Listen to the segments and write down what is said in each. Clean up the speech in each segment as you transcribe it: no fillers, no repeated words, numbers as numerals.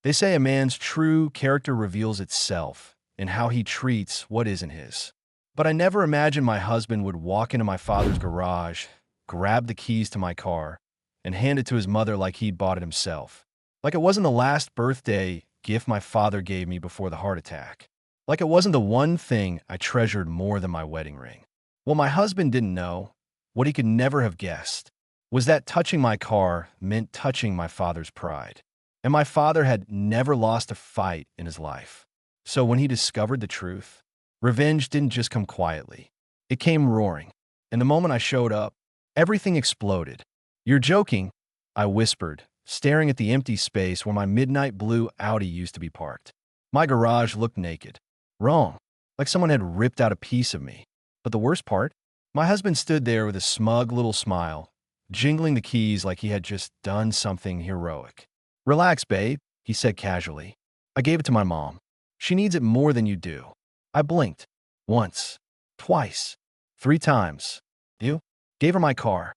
They say a man's true character reveals itself in how he treats what isn't his. But I never imagined my husband would walk into my father's garage, grab the keys to my car, and hand it to his mother like he'd bought it himself. Like it wasn't the last birthday gift my father gave me before the heart attack. Like it wasn't the one thing I treasured more than my wedding ring. What my husband didn't know, what he could never have guessed, was that touching my car meant touching my father's pride. And my father had never lost a fight in his life. So when he discovered the truth, revenge didn't just come quietly. It came roaring. And the moment I showed up, everything exploded. "You're joking," I whispered, staring at the empty space where my midnight blue Audi used to be parked. My garage looked naked. Wrong. Like someone had ripped out a piece of me. But the worst part? My husband stood there with a smug little smile, jingling the keys like he had just done something heroic. "Relax, babe," he said casually. "I gave it to my mom. She needs it more than you do." I blinked. Once. Twice. 3 times. "You?" "Gave her my car."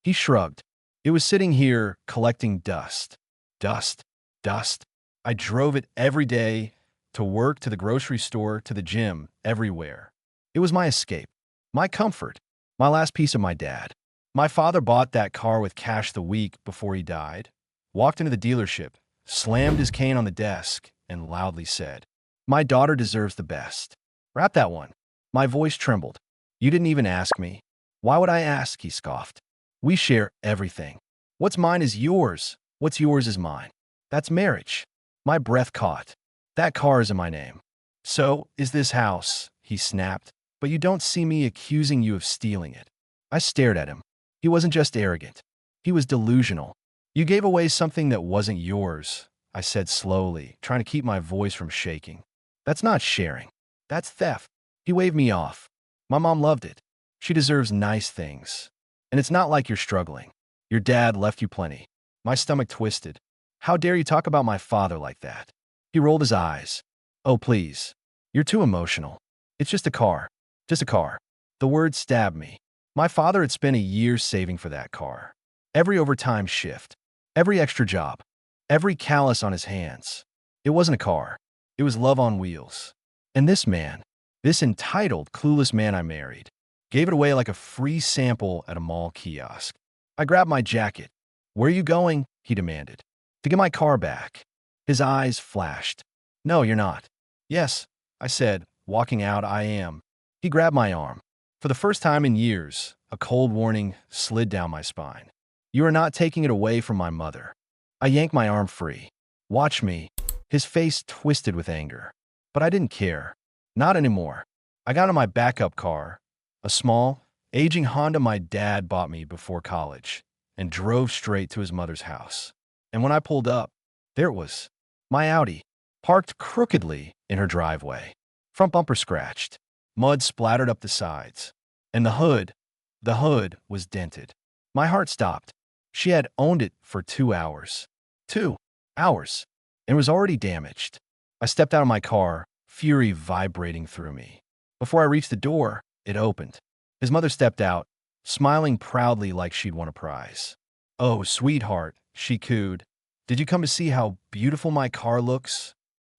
He shrugged. "It was sitting here collecting dust." Dust. Dust. I drove it every day, to work, to the grocery store, to the gym, everywhere. It was my escape. My comfort. My last piece of my dad. My father bought that car with cash the week before he died, walked into the dealership, slammed his cane on the desk, and loudly said, "My daughter deserves the best. Wrap that one." My voice trembled. "You didn't even ask me." "Why would I ask?" he scoffed. "We share everything. What's mine is yours. What's yours is mine. That's marriage." My breath caught. "That car is in my name." "So is this house," he snapped. "But you don't see me accusing you of stealing it." I stared at him. He wasn't just arrogant. He was delusional. "You gave away something that wasn't yours," I said slowly, trying to keep my voice from shaking. "That's not sharing. That's theft." He waved me off. "My mom loved it. She deserves nice things. And it's not like you're struggling. Your dad left you plenty." My stomach twisted. "How dare you talk about my father like that?" He rolled his eyes. "Oh, please. You're too emotional. It's just a car. Just a car." The word stabbed me. My father had spent a year saving for that car. Every overtime shift. Every extra job. Every callus on his hands. It wasn't a car. It was love on wheels. And this man, this entitled, clueless man I married, gave it away like a free sample at a mall kiosk. I grabbed my jacket. "Where are you going?" he demanded. "To get my car back." His eyes flashed. "No, you're not." "Yes," I said, walking out. "I am." He grabbed my arm. For the first time in years, a cold warning slid down my spine. "You are not taking it away from my mother." I yanked my arm free. "Watch me." His face twisted with anger. But I didn't care. Not anymore. I got in my backup car, a small, aging Honda my dad bought me before college, and drove straight to his mother's house. And when I pulled up, there it was, my Audi, parked crookedly in her driveway. Front bumper scratched. Mud splattered up the sides. And the hood was dented. My heart stopped. She had owned it for 2 hours. 2 hours. And was already damaged. I stepped out of my car, fury vibrating through me. Before I reached the door, it opened. His mother stepped out, smiling proudly like she'd won a prize. "Oh, sweetheart," she cooed. "Did you come to see how beautiful my car looks?"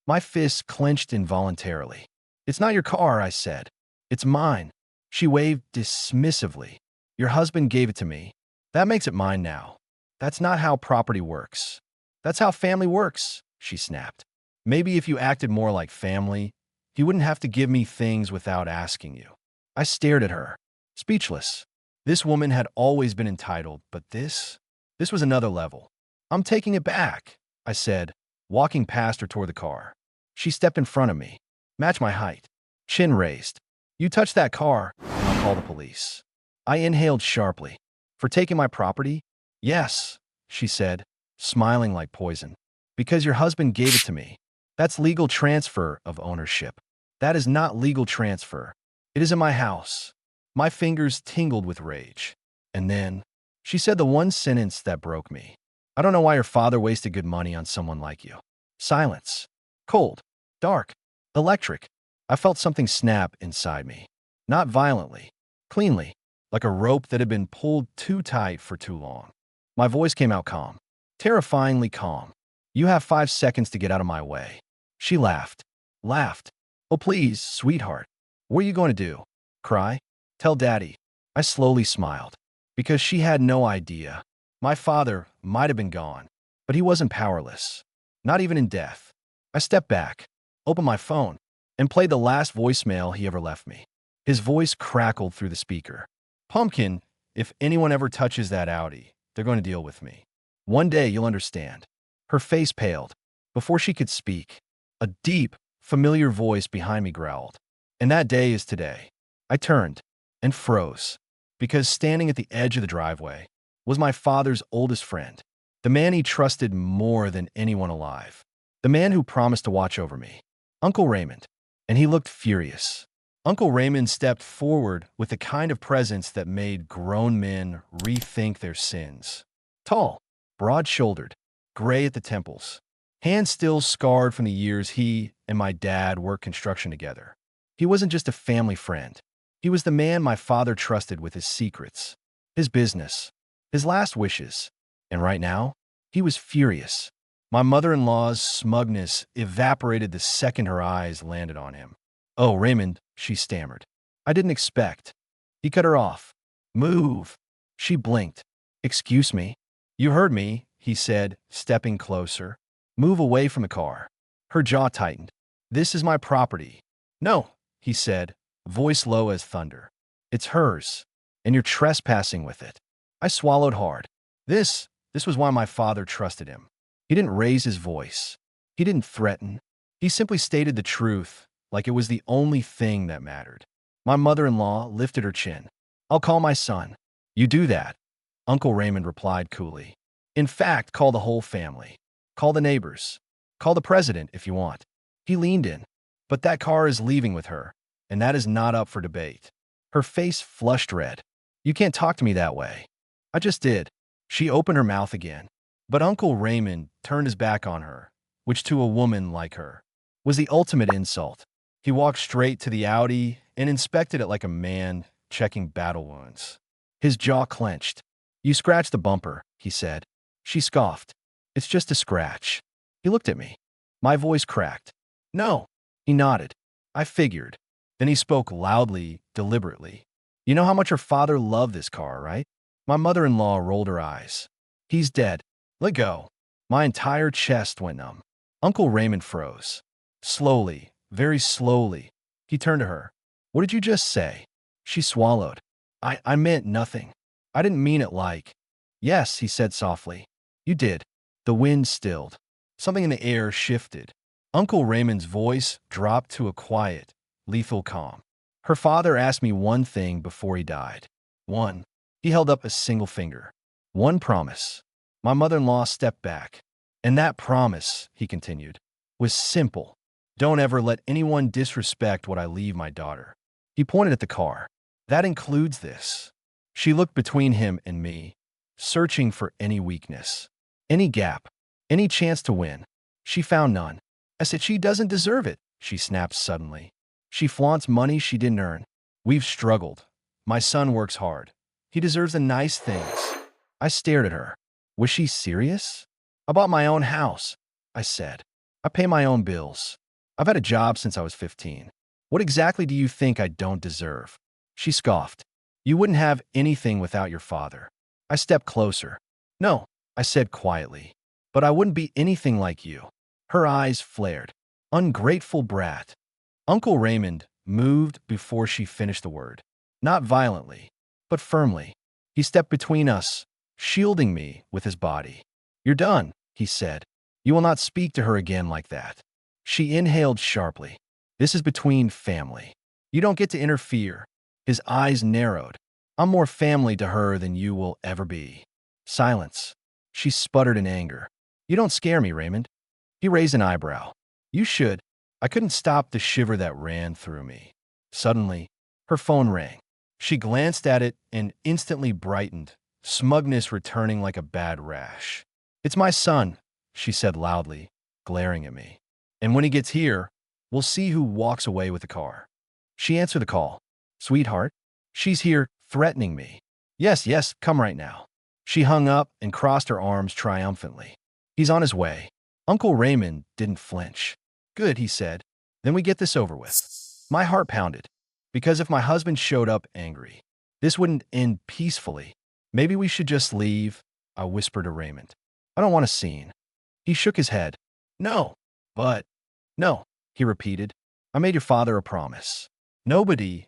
My fists clenched involuntarily. "It's not your car," I said. "It's mine." She waved dismissively. "Your husband gave it to me. That makes it mine now." "That's not how property works." "That's how family works," she snapped. "Maybe if you acted more like family, you wouldn't have to give me things without asking you." I stared at her, speechless. This woman had always been entitled, but this was another level. "I'm taking it back," I said, walking past her toward the car. She stepped in front of me, matched my height, chin raised. "You touch that car, and I'll call the police." I inhaled sharply. "For taking my property?" "Yes," she said, smiling like poison. "Because your husband gave it to me. That's legal transfer of ownership." "That is not legal transfer. It is in my house." My fingers tingled with rage. And then, she said the one sentence that broke me. "I don't know why your father wasted good money on someone like you." Silence. Cold. Dark. Electric. I felt something snap inside me. Not violently. Cleanly. Like a rope that had been pulled too tight for too long. My voice came out calm. Terrifyingly calm. You have 5 seconds to get out of my way. She laughed. Laughed. Oh, please, sweetheart. What are you going to do? Cry? Tell Daddy. I slowly smiled. Because she had no idea. My father might have been gone, but he wasn't powerless. Not even in death. I stepped back, opened my phone, and played the last voicemail he ever left me. His voice crackled through the speaker. Pumpkin, if anyone ever touches that Audi, they're going to deal with me. One day you'll understand. Her face paled. Before she could speak, a deep, familiar voice behind me growled. And that day is today. I turned and froze, because standing at the edge of the driveway was my father's oldest friend, the man he trusted more than anyone alive, the man who promised to watch over me, Uncle Raymond. And he looked furious. Uncle Raymond stepped forward with the kind of presence that made grown men rethink their sins. Tall, broad-shouldered, gray at the temples, hands still scarred from the years he and my dad worked construction together. He wasn't just a family friend. He was the man my father trusted with his secrets, his business, his last wishes. And right now, he was furious. My mother-in-law's smugness evaporated the second her eyes landed on him. Oh, Raymond, she stammered. I didn't expect. He cut her off. Move. She blinked. Excuse me. You heard me, he said, stepping closer. Move away from the car. Her jaw tightened. This is my property. No, he said, voice low as thunder. It's hers, and you're trespassing with it. I swallowed hard. This was why my father trusted him. He didn't raise his voice. He didn't threaten. He simply stated the truth, like it was the only thing that mattered. My mother-in-law lifted her chin. I'll call my son. You do that, Uncle Raymond replied coolly. In fact, call the whole family. Call the neighbors. Call the president if you want. He leaned in. But that car is leaving with her, and that is not up for debate. Her face flushed red. You can't talk to me that way. I just did. She opened her mouth again. But Uncle Raymond turned his back on her, which to a woman like her was the ultimate insult. He walked straight to the Audi and inspected it like a man checking battle wounds. His jaw clenched. You scratched the bumper, he said. She scoffed. It's just a scratch. He looked at me. My voice cracked. No. He nodded. I figured. Then he spoke loudly, deliberately. You know how much her father loved this car, right? My mother-in-law rolled her eyes. He's dead. Let go. My entire chest went numb. Uncle Raymond froze. Slowly, very slowly, he turned to her. What did you just say? She swallowed. I meant nothing. I didn't mean it like. Yes, he said softly. You did. The wind stilled. Something in the air shifted. Uncle Raymond's voice dropped to a quiet, lethal calm. Her father asked me one thing before he died. One. He held up a single finger. One promise. My mother-in-law stepped back. And that promise, he continued, was simple. Don't ever let anyone disrespect what I leave my daughter. He pointed at the car. That includes this. She looked between him and me, searching for any weakness, any gap, any chance to win. She found none. I said she doesn't deserve it, she snapped suddenly. She flaunts money she didn't earn. We've struggled. My son works hard. He deserves the nice things. I stared at her. Was she serious? I bought my own house, I said. I pay my own bills. I've had a job since I was 15. What exactly do you think I don't deserve? She scoffed. You wouldn't have anything without your father. I stepped closer. No, I said quietly. But I wouldn't be anything like you. Her eyes flared. Ungrateful brat. Uncle Raymond moved before she finished the word. Not violently, but firmly. He stepped between us, shielding me with his body. You're done, he said. You will not speak to her again like that. She inhaled sharply. This is between family. You don't get to interfere. His eyes narrowed. I'm more family to her than you will ever be. Silence. She sputtered in anger. You don't scare me, Raymond. He raised an eyebrow. You should. I couldn't stop the shiver that ran through me. Suddenly, her phone rang. She glanced at it and instantly brightened, smugness returning like a bad rash. It's my son, she said loudly, glaring at me. And when he gets here, we'll see who walks away with the car. She answered the call. Sweetheart, she's here, threatening me. Yes, yes, come right now. She hung up and crossed her arms triumphantly. He's on his way. Uncle Raymond didn't flinch. Good, he said. Then we get this over with. My heart pounded, because if my husband showed up angry, this wouldn't end peacefully. Maybe we should just leave, I whispered to Raymond. I don't want a scene. He shook his head. No, but, no, he repeated. I made your father a promise. Nobody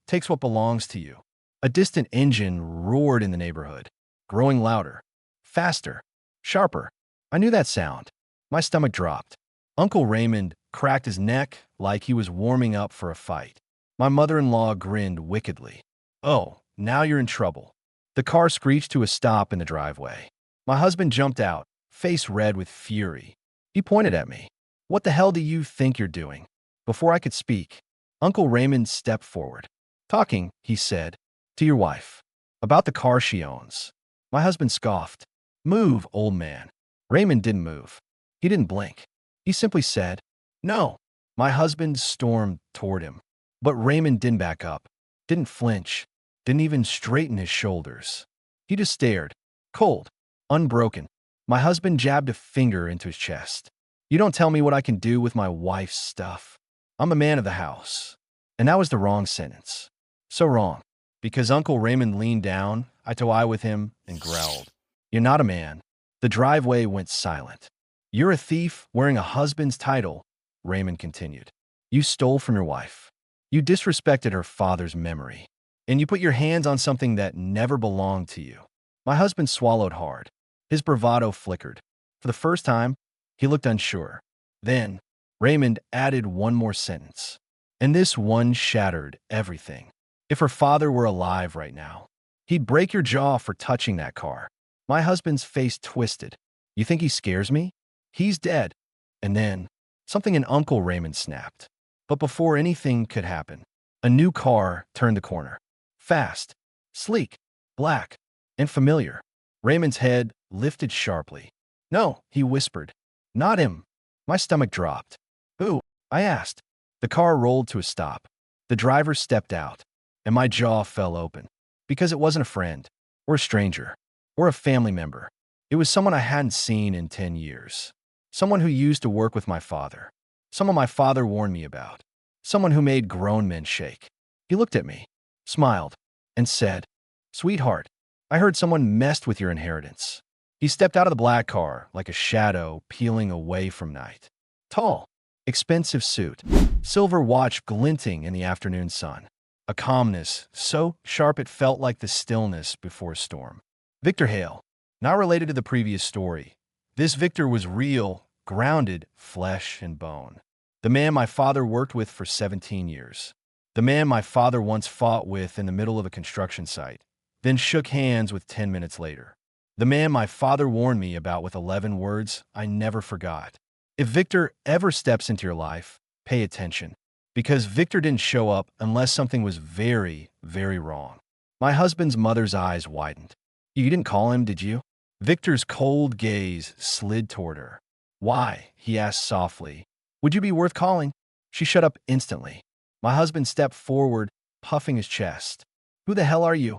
takes what belongs to you. A distant engine roared in the neighborhood, growing louder, faster, sharper. I knew that sound. My stomach dropped. Uncle Raymond cracked his neck like he was warming up for a fight. My mother-in-law grinned wickedly. Oh, now you're in trouble. The car screeched to a stop in the driveway. My husband jumped out, face red with fury. He pointed at me. What the hell do you think you're doing? Before I could speak, Uncle Raymond stepped forward. Talking, he said, to your wife. About the car she owns. My husband scoffed. Move, old man. Raymond didn't move. He didn't blink. He simply said, no. My husband stormed toward him. But Raymond didn't back up, didn't flinch, didn't even straighten his shoulders. He just stared, cold, unbroken. My husband jabbed a finger into his chest. You don't tell me what I can do with my wife's stuff. I'm a man of the house. And that was the wrong sentence. So wrong. Because Uncle Raymond leaned down, eye to eye with him, and growled. You're not a man. The driveway went silent. You're a thief wearing a husband's title, Raymond continued. You stole from your wife. You disrespected her father's memory. And you put your hands on something that never belonged to you. My husband swallowed hard. His bravado flickered. For the first time, he looked unsure. Then, Raymond added one more sentence. And this one shattered everything. If her father were alive right now, he'd break your jaw for touching that car. My husband's face twisted. You think he scares me? He's dead. And then, something in Uncle Raymond snapped. But before anything could happen, a new car turned the corner. Fast, sleek, black, and familiar. Raymond's head lifted sharply. No, he whispered. Not him. My stomach dropped. Who? I asked. The car rolled to a stop. The driver stepped out, and my jaw fell open. Because it wasn't a friend, or a stranger, or a family member. It was someone I hadn't seen in 10 years. Someone who used to work with my father. Someone my father warned me about. Someone who made grown men shake. He looked at me, smiled, and said, Sweetheart, I heard someone messed with your inheritance. He stepped out of the black car like a shadow peeling away from night. Tall, expensive suit, silver watch glinting in the afternoon sun. A calmness so sharp it felt like the stillness before a storm. Victor Hale, not related to the previous story. This Victor was real, grounded, flesh and bone. The man my father worked with for 17 years. The man my father once fought with in the middle of a construction site, then shook hands with 10 minutes later. The man my father warned me about with 11 words I never forgot. If Victor ever steps into your life, pay attention. Because Victor didn't show up unless something was very, very wrong. My husband's mother's eyes widened. You didn't call him, did you? Victor's cold gaze slid toward her. Why? He asked softly. Would you be worth calling? She shut up instantly. My husband stepped forward, puffing his chest. Who the hell are you?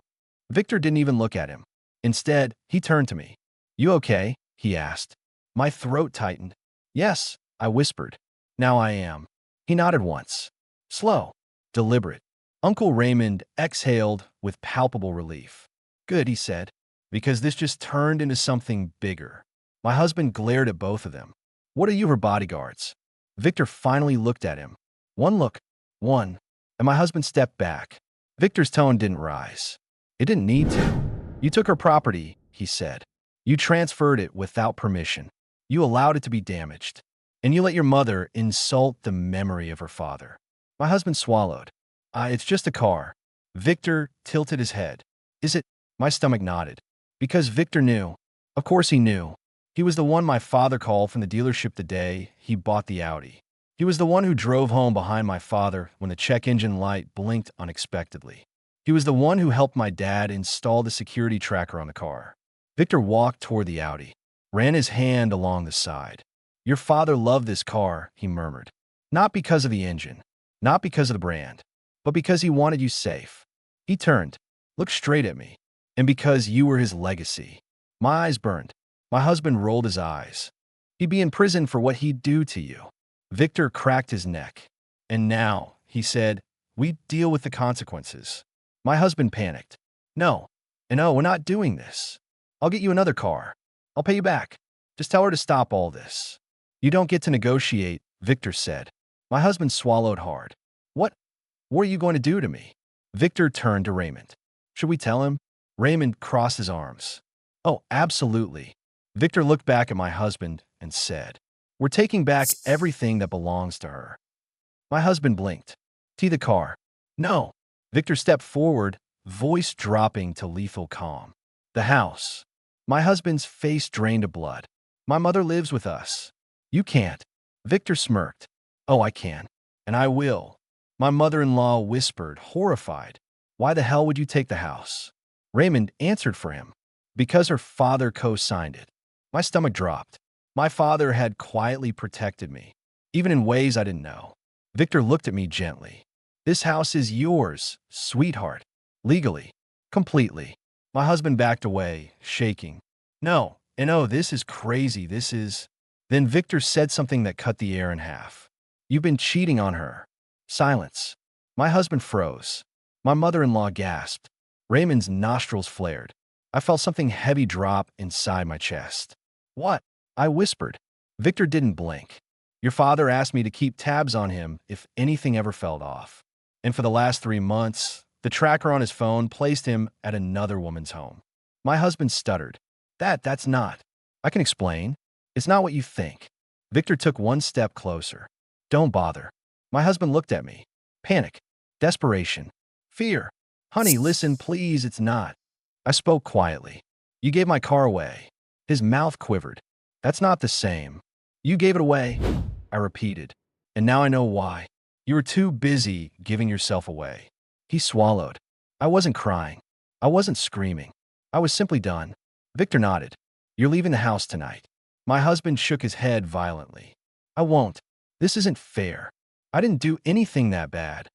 Victor didn't even look at him. Instead, he turned to me. You okay? He asked. My throat tightened. Yes, I whispered. Now I am. He nodded once. Slow, deliberate. Uncle Raymond exhaled with palpable relief. Good, he said, because this just turned into something bigger. My husband glared at both of them. What are you, her bodyguards? Victor finally looked at him. One look, and my husband stepped back. Victor's tone didn't rise. It didn't need to. You took her property, he said. You transferred it without permission. You allowed it to be damaged. And you let your mother insult the memory of her father. My husband swallowed. It's just a car. Victor tilted his head. Is it? My stomach nodded. Because Victor knew. Of course he knew. He was the one my father called from the dealership the day he bought the Audi. He was the one who drove home behind my father when the check engine light blinked unexpectedly. He was the one who helped my dad install the security tracker on the car. Victor walked toward the Audi, ran his hand along the side. Your father loved this car, he murmured. Not because of the engine, not because of the brand, but because he wanted you safe. He turned, looked straight at me, and because you were his legacy. My eyes burned. My husband rolled his eyes. He'd be in prison for what he'd do to you. Victor cracked his neck. And now, he said, we deal with the consequences. My husband panicked. No, we're not doing this. I'll get you another car. I'll pay you back. Just tell her to stop all this. You don't get to negotiate, Victor said. My husband swallowed hard. What are you going to do to me? Victor turned to Raymond. Should we tell him? Raymond crossed his arms. Oh, absolutely. Victor looked back at my husband and said, we're taking back everything that belongs to her. My husband blinked. To the car. No. Victor stepped forward, voice dropping to lethal calm. The house. My husband's face drained of blood. My mother lives with us. You can't. Victor smirked. Oh, I can. And I will. My mother-in-law whispered, horrified. Why the hell would you take the house? Raymond answered for him. Because her father co-signed it. My stomach dropped. My father had quietly protected me, even in ways I didn't know. Victor looked at me gently. This house is yours, sweetheart. Legally. Completely. My husband backed away, shaking. No, this is crazy, this is… Then Victor said something that cut the air in half. You've been cheating on her. Silence. My husband froze. My mother-in-law gasped. Raymond's nostrils flared. I felt something heavy drop inside my chest. What? I whispered. Victor didn't blink. Your father asked me to keep tabs on him if anything ever fell off. And for the last 3 months, the tracker on his phone placed him at another woman's home. My husband stuttered. That's not. I can explain. It's not what you think. Victor took one step closer. Don't bother. My husband looked at me. Panic. Desperation. Fear. Honey, listen, please, it's not. I spoke quietly. You gave my car away. His mouth quivered. That's not the same. You gave it away, I repeated. And now I know why. You were too busy giving yourself away. He swallowed. I wasn't crying. I wasn't screaming. I was simply done. Victor nodded. You're leaving the house tonight. My husband shook his head violently. I won't. This isn't fair. I didn't do anything that bad.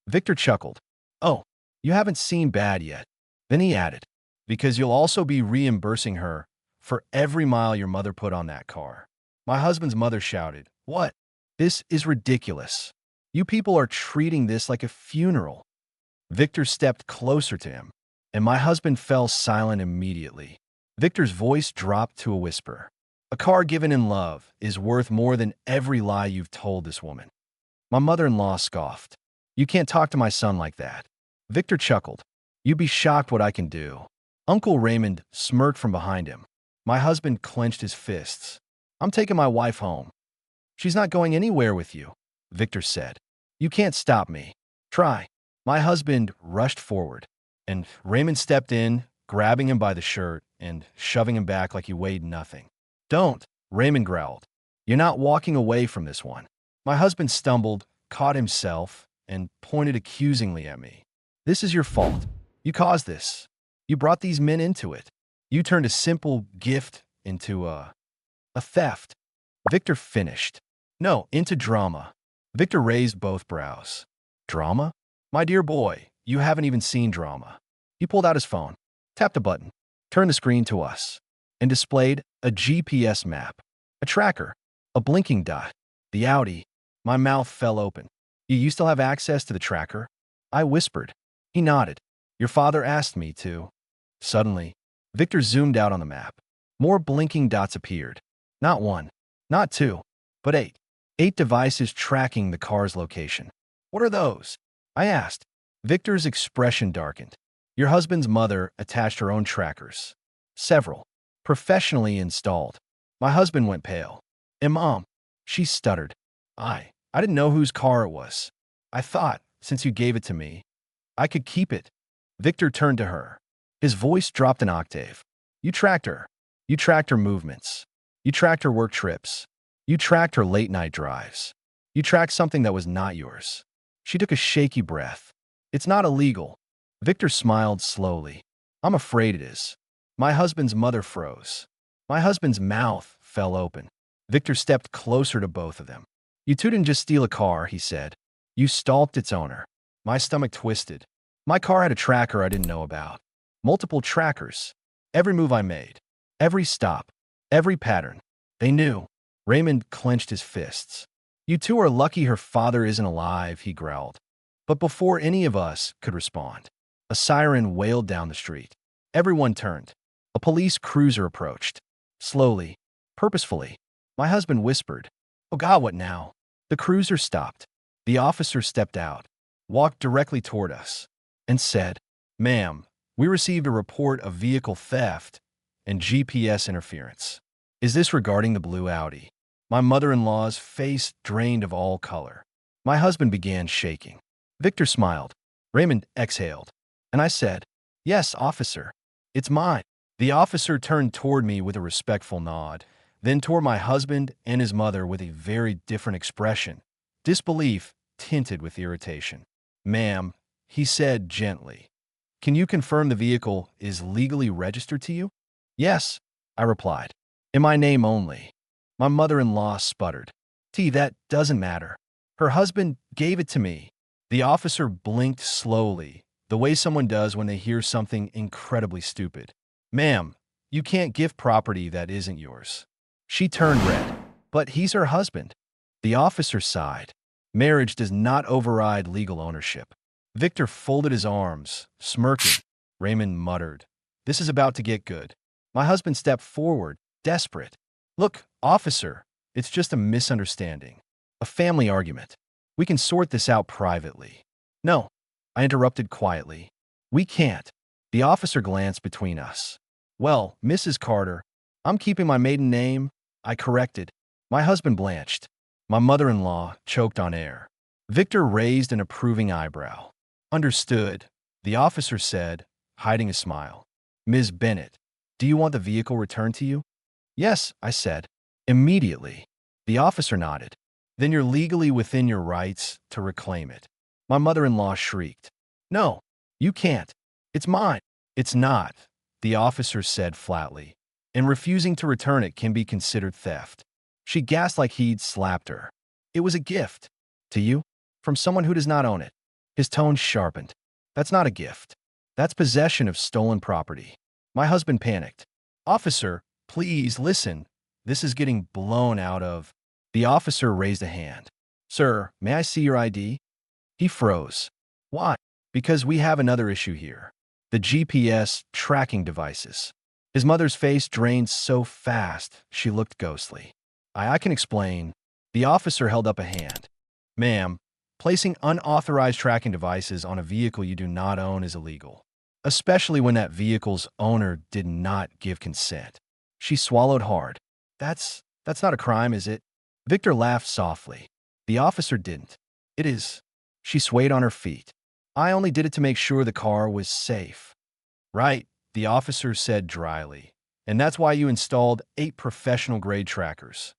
Victor chuckled. Oh, you haven't seen bad yet. Then he added, because you'll also be reimbursing her for every mile your mother put on that car. My husband's mother shouted, What? This is ridiculous. You people are treating this like a funeral. Victor stepped closer to him, and my husband fell silent immediately. Victor's voice dropped to a whisper. A car given in love is worth more than every lie you've told this woman. My mother-in-law scoffed. You can't talk to my son like that. Victor chuckled. You'd be shocked what I can do. Uncle Raymond smirked from behind him. My husband clenched his fists. I'm taking my wife home. She's not going anywhere with you, Victor said. You can't stop me. Try. My husband rushed forward, and Raymond stepped in, grabbing him by the shirt and shoving him back like he weighed nothing. Don't, Raymond growled. You're not walking away from this one. My husband stumbled, caught himself, and pointed accusingly at me. This is your fault. You caused this. You brought these men into it. You turned a simple gift into a theft. Victor finished. No, into drama. Victor raised both brows. Drama? My dear boy, you haven't even seen drama. He pulled out his phone, tapped a button, turned the screen to us, and displayed a GPS map, a tracker, a blinking dot, the Audi. My mouth fell open. You still have access to the tracker? I whispered. He nodded. Your father asked me to. Suddenly, Victor zoomed out on the map. More blinking dots appeared. Not 1, not 2, but 8. 8 devices tracking the car's location. What are those? I asked. Victor's expression darkened. Your husband's mother attached her own trackers. Several. Professionally installed. My husband went pale. And Mom, she stuttered. I didn't know whose car it was. I thought, since you gave it to me, I could keep it. Victor turned to her. His voice dropped an octave. You tracked her. You tracked her movements. You tracked her work trips. You tracked her late-night drives. You tracked something that was not yours. She took a shaky breath. It's not illegal. Victor smiled slowly. I'm afraid it is. My husband's mother froze. My husband's mouth fell open. Victor stepped closer to both of them. You two didn't just steal a car, he said. You stalked its owner. My stomach twisted. My car had a tracker I didn't know about. Multiple trackers. Every move I made. Every stop. Every pattern. They knew. Raymond clenched his fists. You two are lucky her father isn't alive, he growled. But before any of us could respond, a siren wailed down the street. Everyone turned. A police cruiser approached. Slowly, purposefully. My husband whispered, "Oh God, what now?" The cruiser stopped. The officer stepped out, walked directly toward us, and said, "Ma'am, we received a report of vehicle theft and GPS interference. Is this regarding the blue Audi?" My mother-in-law's face drained of all color. My husband began shaking. Victor smiled. Raymond exhaled. And I said, "Yes, officer. It's mine." The officer turned toward me with a respectful nod, then toward my husband and his mother with a very different expression, disbelief tinted with irritation. "Ma'am," he said gently, "can you confirm the vehicle is legally registered to you?" "Yes," I replied. "In my name only." My mother-in-law sputtered. That doesn't matter. Her husband gave it to me." The officer blinked slowly, the way someone does when they hear something incredibly stupid. "Ma'am, you can't give property that isn't yours." She turned red. "But he's her husband." The officer sighed. "Marriage does not override legal ownership." Victor folded his arms, smirking. Raymond muttered, "This is about to get good." My husband stepped forward, desperate. "Look, officer, it's just a misunderstanding. A family argument. We can sort this out privately." "No," I interrupted quietly. "We can't." The officer glanced between us. "Well, Mrs. Carter, I'm keeping my maiden name," I corrected. My husband blanched. My mother-in-law choked on air. Victor raised an approving eyebrow. "Understood," the officer said, hiding a smile. "Ms. Bennett, do you want the vehicle returned to you?" "Yes," I said. "Immediately." The officer nodded. "Then you're legally within your rights to reclaim it." My mother-in-law shrieked. "No, you can't. It's mine." "It's not," the officer said flatly, "and refusing to return it can be considered theft." She gasped like he'd slapped her. "It was a gift. To you? From someone who does not own it." His tone sharpened. "That's not a gift. That's possession of stolen property." My husband panicked. "Officer, please listen. This is getting blown out of." The officer raised a hand. "Sir, may I see your ID?" He froze. "Why?" "Because we have another issue here. The GPS tracking devices." His mother's face drained so fast, she looked ghostly. I can explain." The officer held up a hand. "Ma'am, placing unauthorized tracking devices on a vehicle you do not own is illegal, especially when that vehicle's owner did not give consent." She swallowed hard. That's not a crime, is it?" Victor laughed softly. The officer didn't. "It is." She swayed on her feet. "I only did it to make sure the car was safe." "Right," the officer said dryly. "And that's why you installed 8 professional-grade trackers."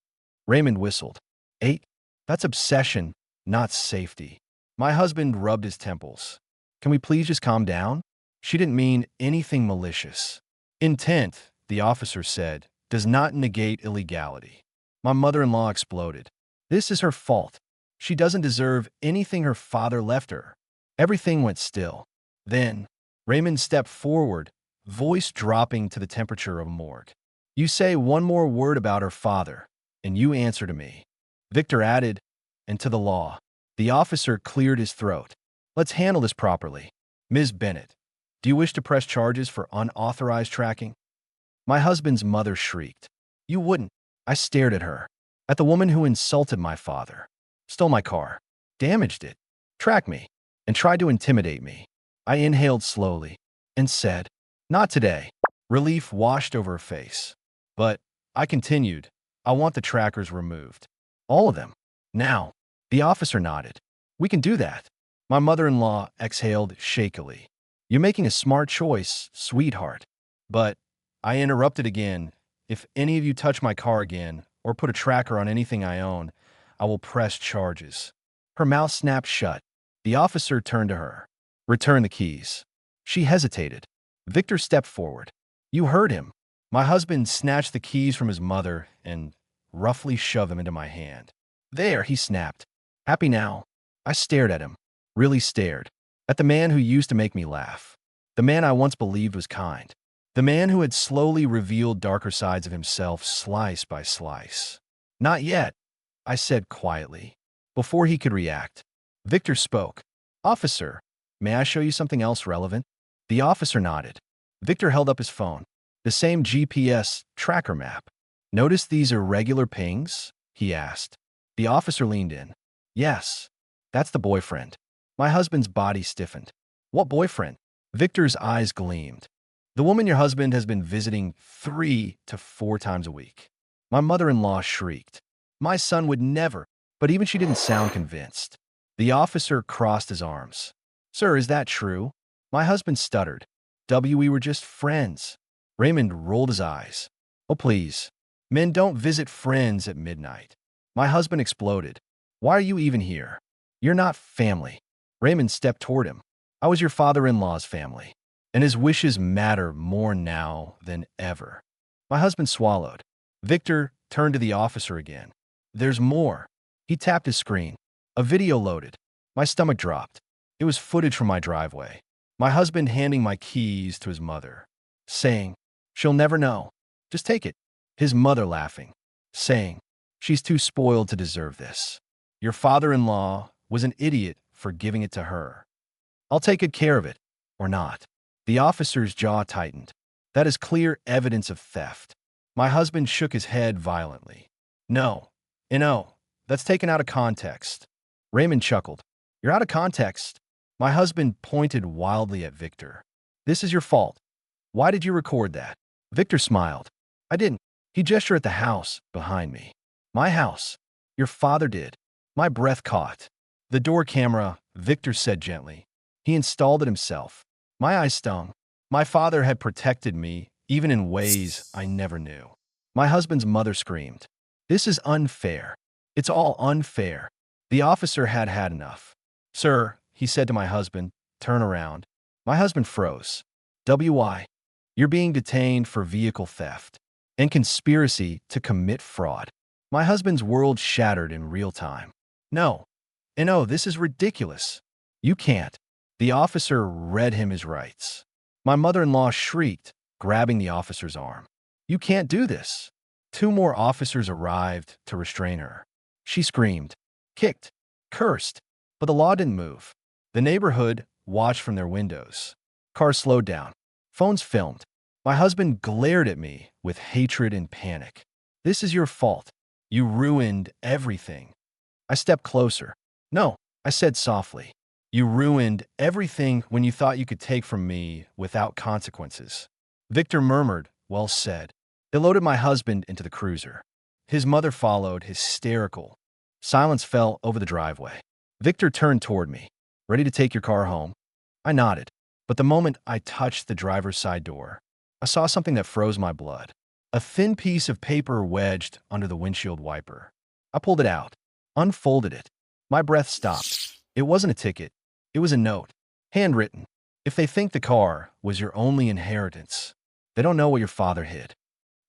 Raymond whistled. 8? That's obsession, not safety." My husband rubbed his temples. "Can we please just calm down? She didn't mean anything malicious." "Intent," the officer said, "does not negate illegality." My mother-in-law exploded. "This is her fault. She doesn't deserve anything her father left her." Everything went still. Then, Raymond stepped forward, voice dropping to the temperature of a morgue. "You say one more word about her father, and you answer to me." Victor added, "And to the law." The officer cleared his throat. "Let's handle this properly. Ms. Bennett, do you wish to press charges for unauthorized tracking?" My husband's mother shrieked. "You wouldn't." I stared at her. At the woman who insulted my father, stole my car, damaged it, tracked me, and tried to intimidate me. I inhaled slowly and said, "Not today." Relief washed over her face. "But," I continued, "I want the trackers removed. All of them. Now." The officer nodded. "We can do that." My mother-in-law exhaled shakily. "You're making a smart choice, sweetheart." "But," I interrupted again, "if any of you touch my car again or put a tracker on anything I own, I will press charges." Her mouth snapped shut. The officer turned to her. "Return the keys." She hesitated. Victor stepped forward. "You heard him." My husband snatched the keys from his mother and roughly shoved them into my hand. "There," he snapped. "Happy now?" I stared at him. Really stared. At the man who used to make me laugh. The man I once believed was kind. The man who had slowly revealed darker sides of himself slice by slice. Not yet, I said quietly. Before he could react, Victor spoke. Officer, may I show you something else relevant? The officer nodded. Victor held up his phone. The same GPS tracker map. Notice these irregular pings? He asked. The officer leaned in. Yes, that's the boyfriend. My husband's body stiffened. What boyfriend? Victor's eyes gleamed. The woman your husband has been visiting 3 to 4 times a week. My mother-in-law shrieked. My son would never, but even she didn't sound convinced. The officer crossed his arms. Sir, is that true? My husband stuttered. We were just friends. Raymond rolled his eyes. Oh, please. Men don't visit friends at midnight. My husband exploded. Why are you even here? You're not family. Raymond stepped toward him. I was your father-in-law's family, and his wishes matter more now than ever. My husband swallowed. Victor turned to the officer again. There's more. He tapped his screen. A video loaded. My stomach dropped. It was footage from my driveway. My husband handing my keys to his mother, saying, she'll never know. Just take it. His mother laughing, saying, she's too spoiled to deserve this. Your father-in-law was an idiot for giving it to her. I'll take good care of it, or not. The officer's jaw tightened. That is clear evidence of theft. My husband shook his head violently. No, that's taken out of context. Raymond chuckled. You're out of context. My husband pointed wildly at Victor. This is your fault. Why did you record that? Victor smiled. I didn't. He gestured at the house behind me. My house. Your father did. My breath caught. The door camera, Victor said gently. He installed it himself. My eyes stung. My father had protected me, even in ways I never knew. My husband's mother screamed. This is unfair. It's all unfair. The officer had had enough. Sir, he said to my husband, turn around. My husband froze. WI. You're being detained for vehicle theft and conspiracy to commit fraud. My husband's world shattered in real time. No, this is ridiculous. You can't. The officer read him his rights. My mother-in-law shrieked, grabbing the officer's arm. You can't do this. 2 more officers arrived to restrain her. She screamed, kicked, cursed, but the law didn't move. The neighborhood watched from their windows. Cars slowed down. Phones filmed. My husband glared at me with hatred and panic. This is your fault. You ruined everything. I stepped closer. No, I said softly. You ruined everything when you thought you could take from me without consequences. Victor murmured, well said. They loaded my husband into the cruiser. His mother followed, hysterical. Silence fell over the driveway. Victor turned toward me. Ready to take your car home? I nodded. But the moment I touched the driver's side door, I saw something that froze my blood. A thin piece of paper wedged under the windshield wiper. I pulled it out, unfolded it. My breath stopped. It wasn't a ticket. It was a note, handwritten. If they think the car was your only inheritance, they don't know what your father hid.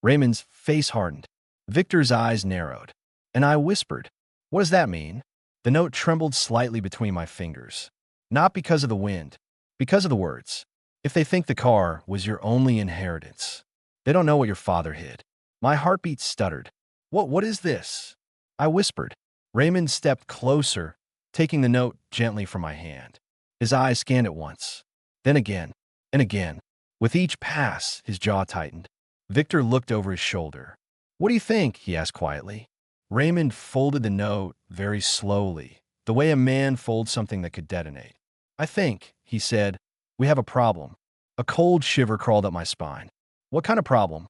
Raymond's face hardened. Victor's eyes narrowed. And I whispered, what does that mean? The note trembled slightly between my fingers. Not because of the wind, because of the words. If they think the car was your only inheritance, they don't know what your father hid. My heartbeat stuttered. What is this? I whispered. Raymond stepped closer, taking the note gently from my hand. His eyes scanned it once, then again, and again. With each pass, his jaw tightened. Victor looked over his shoulder. What do you think? He asked quietly. Raymond folded the note very slowly, the way a man folds something that could detonate. I think, he said, we have a problem. A cold shiver crawled up my spine. What kind of problem?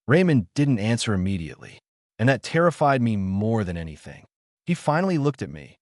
Raymond didn't answer immediately, and that terrified me more than anything. He finally looked at me.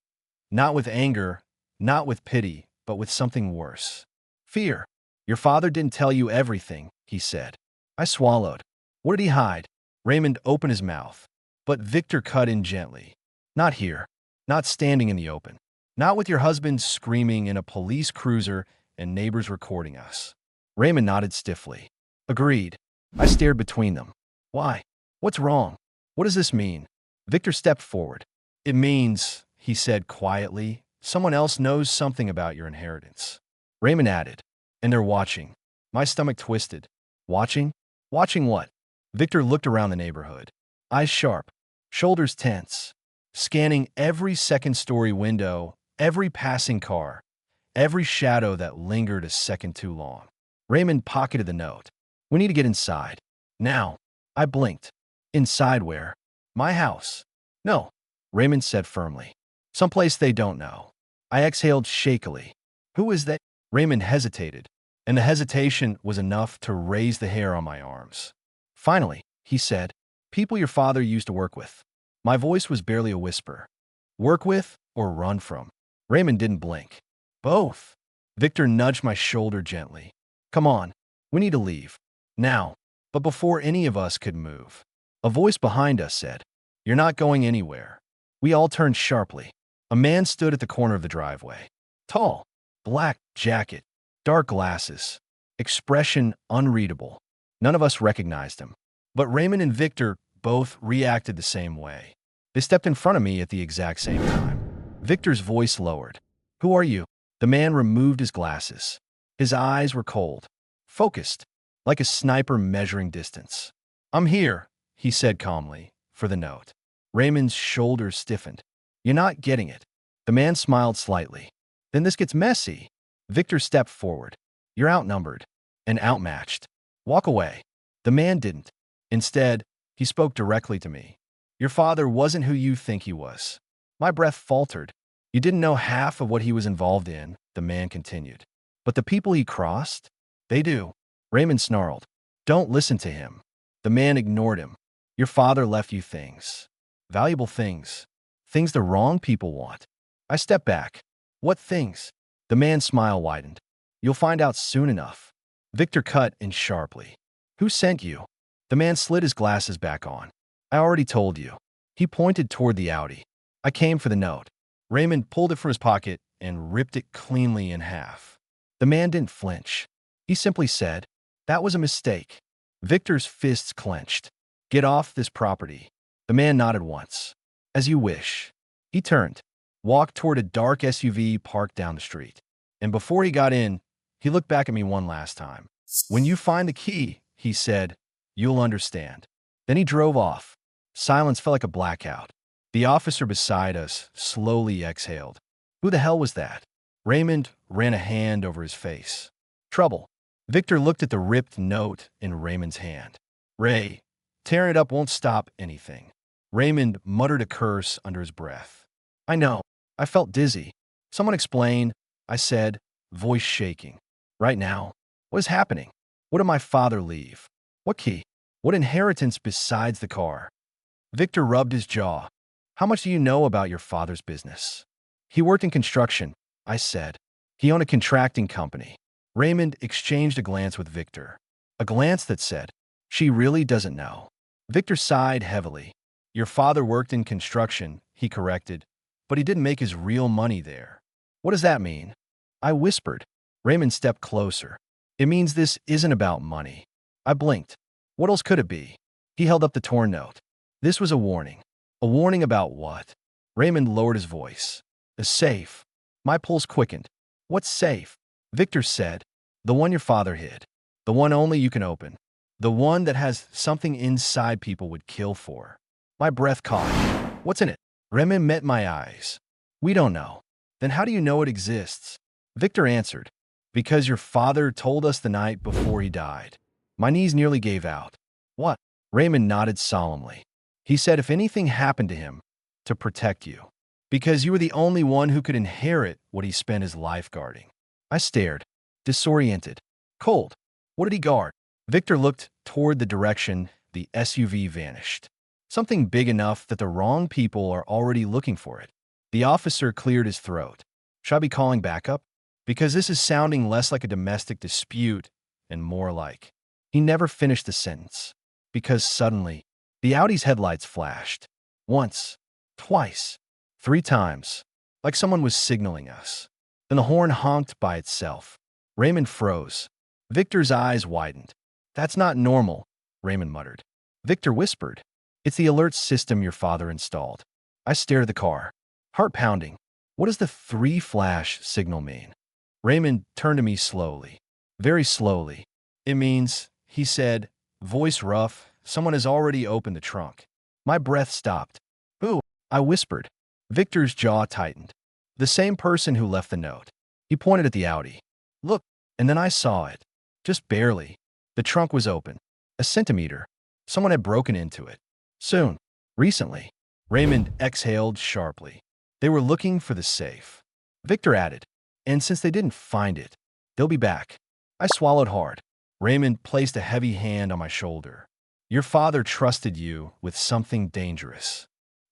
Not with anger, not with pity, but with something worse. Fear. Your father didn't tell you everything, he said. I swallowed. What did he hide? Raymond opened his mouth, but Victor cut in gently. Not here. Not standing in the open. Not with your husband screaming in a police cruiser and neighbors recording us. Raymond nodded stiffly. Agreed. I stared between them. Why? What's wrong? What does this mean? Victor stepped forward. It means, he said quietly, someone else knows something about your inheritance. Raymond added, and they're watching. My stomach twisted. Watching? Watching what? Victor looked around the neighborhood. Eyes sharp. shoulders tense, scanning every second-story window, every passing car, every shadow that lingered a second too long. Raymond pocketed the note. We need to get inside. Now. I blinked. Inside where? My house. No, Raymond said firmly. Someplace they don't know. I exhaled shakily. Who is that? Raymond hesitated, and the hesitation was enough to raise the hair on my arms. Finally, he said, people your father used to work with. My voice was barely a whisper. Work with or run from? Raymond didn't blink. Both. Victor nudged my shoulder gently. Come on, we need to leave. Now. But before any of us could move, a voice behind us said, You're not going anywhere. We all turned sharply. A man stood at the corner of the driveway. Tall, black jacket, dark glasses, expression unreadable. None of us recognized him. But Raymond and Victor both reacted the same way. They stepped in front of me at the exact same time. Victor's voice lowered. Who are you? The man removed his glasses. His eyes were cold, focused, like a sniper measuring distance. I'm here, he said calmly, for the note. Raymond's shoulders stiffened. You're not getting it. The man smiled slightly. Then this gets messy. Victor stepped forward. You're outnumbered and outmatched. Walk away. The man didn't. Instead, he spoke directly to me. Your father wasn't who you think he was. My breath faltered. You didn't know half of what he was involved in, the man continued. But the people he crossed, they do. Raymond snarled. Don't listen to him. The man ignored him. Your father left you things. Valuable things. Things the wrong people want. I stepped back. What things? The man's smile widened. You'll find out soon enough. Victor cut in sharply. Who sent you? The man slid his glasses back on. I already told you. He pointed toward the Audi. I came for the note. Raymond pulled it from his pocket and ripped it cleanly in half. The man didn't flinch. He simply said, That was a mistake. Victor's fists clenched. Get off this property. The man nodded once. As you wish. He turned, walked toward a dark SUV parked down the street. And before he got in, he looked back at me one last time. When you find the key, he said, you'll understand. Then he drove off. Silence felt like a blackout. The officer beside us slowly exhaled. Who the hell was that? Raymond ran a hand over his face. Trouble. Victor looked at the ripped note in Raymond's hand. Ray, tearing it up won't stop anything. Raymond muttered a curse under his breath. I know. I felt dizzy. Someone explain, I said, voice shaking. Right now? What is happening? What did my father leave? What key? What inheritance besides the car? Victor rubbed his jaw. How much do you know about your father's business? He worked in construction, I said. He owned a contracting company. Raymond exchanged a glance with Victor. A glance that said, She really doesn't know. Victor sighed heavily. Your father worked in construction, he corrected, but he didn't make his real money there. What does that mean? I whispered. Raymond stepped closer. It means this isn't about money. I blinked. What else could it be? He held up the torn note. This was a warning. A warning about what? Raymond lowered his voice. A safe. My pulse quickened. What safe? Victor said. The one your father hid. The one only you can open. The one that has something inside people would kill for. My breath caught. What's in it? Raymond met my eyes. We don't know. Then how do you know it exists? Victor answered. Because your father told us the night before he died. My knees nearly gave out. What? Raymond nodded solemnly. He said if anything happened to him, to protect you. Because you were the only one who could inherit what he spent his life guarding. I stared, disoriented, cold. What did he guard? Victor looked toward the direction the SUV vanished. Something big enough that the wrong people are already looking for it. The officer cleared his throat. Should I be calling backup? Because this is sounding less like a domestic dispute and more like. He never finished the sentence. Because suddenly, the Audi's headlights flashed. Once, twice, 3 times, like someone was signaling us. Then the horn honked by itself. Raymond froze. Victor's eyes widened. That's not normal, Raymond muttered. Victor whispered. It's the alert system your father installed. I stared at the car, heart pounding. What does the 3-flash signal mean? Raymond turned to me slowly, very slowly. It means, he said, voice rough, someone has already opened the trunk. My breath stopped. Who? I whispered. Victor's jaw tightened. The same person who left the note. He pointed at the Audi. Look, and then I saw it. Just barely. The trunk was open. A centimeter. Someone had broken into it. Soon. Recently. Raymond exhaled sharply. They were looking for the safe. Victor added, and since they didn't find it, they'll be back. I swallowed hard. Raymond placed a heavy hand on my shoulder. Your father trusted you with something dangerous.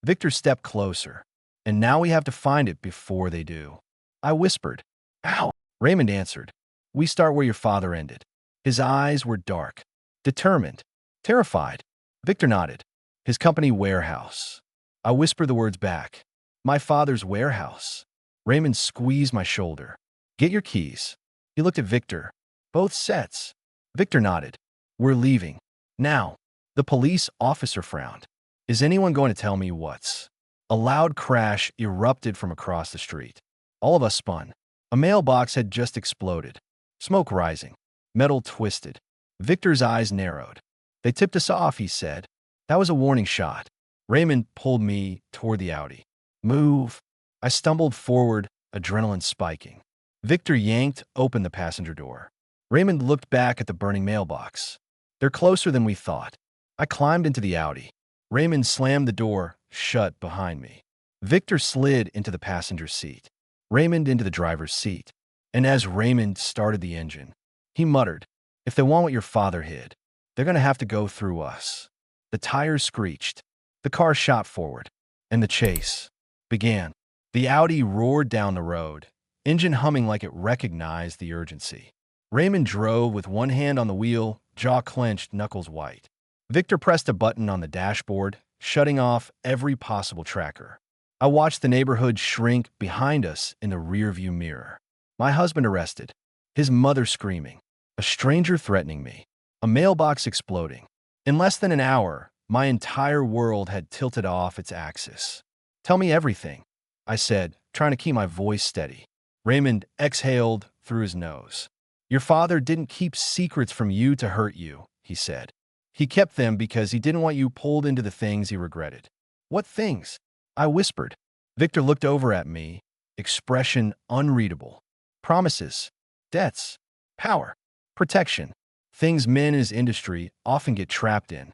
Victor stepped closer, and now we have to find it before they do. I whispered. Ow! Raymond answered. We start where your father ended. His eyes were dark, determined, terrified. Victor nodded. His company warehouse. I whispered the words back. My father's warehouse. Raymond squeezed my shoulder. Get your keys. He looked at Victor. Both sets. Victor nodded. We're leaving. Now. The police officer frowned. Is anyone going to tell me what's? A loud crash erupted from across the street. All of us spun. A mailbox had just exploded. Smoke rising. Metal twisted. Victor's eyes narrowed. They tipped us off, he said. That was a warning shot. Raymond pulled me toward the Audi. Move. I stumbled forward, adrenaline spiking. Victor yanked open the passenger door. Raymond looked back at the burning mailbox. They're closer than we thought. I climbed into the Audi. Raymond slammed the door shut behind me. Victor slid into the passenger seat. Raymond into the driver's seat. And as Raymond started the engine, he muttered, if they want what your father hid, they're going to have to go through us. The tires screeched. The car shot forward. And the chase began. The Audi roared down the road, engine humming like it recognized the urgency. Raymond drove with one hand on the wheel, jaw clenched, knuckles white. Victor pressed a button on the dashboard, shutting off every possible tracker. I watched the neighborhood shrink behind us in the rearview mirror. My husband arrested. His mother screaming. A stranger threatening me. A mailbox exploding. In less than an hour, my entire world had tilted off its axis. Tell me everything, I said, trying to keep my voice steady. Raymond exhaled through his nose. Your father didn't keep secrets from you to hurt you, he said. He kept them because he didn't want you pulled into the things he regretted. What things? I whispered. Victor looked over at me, expression unreadable. Promises, debts, power, protection. Things men in his industry often get trapped in.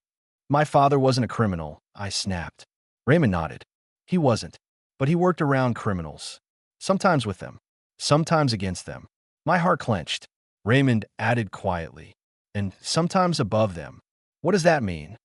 My father wasn't a criminal, I snapped. Raymond nodded. He wasn't, but he worked around criminals. Sometimes with them, sometimes against them. My heart clenched. Raymond added quietly, and sometimes above them. What does that mean?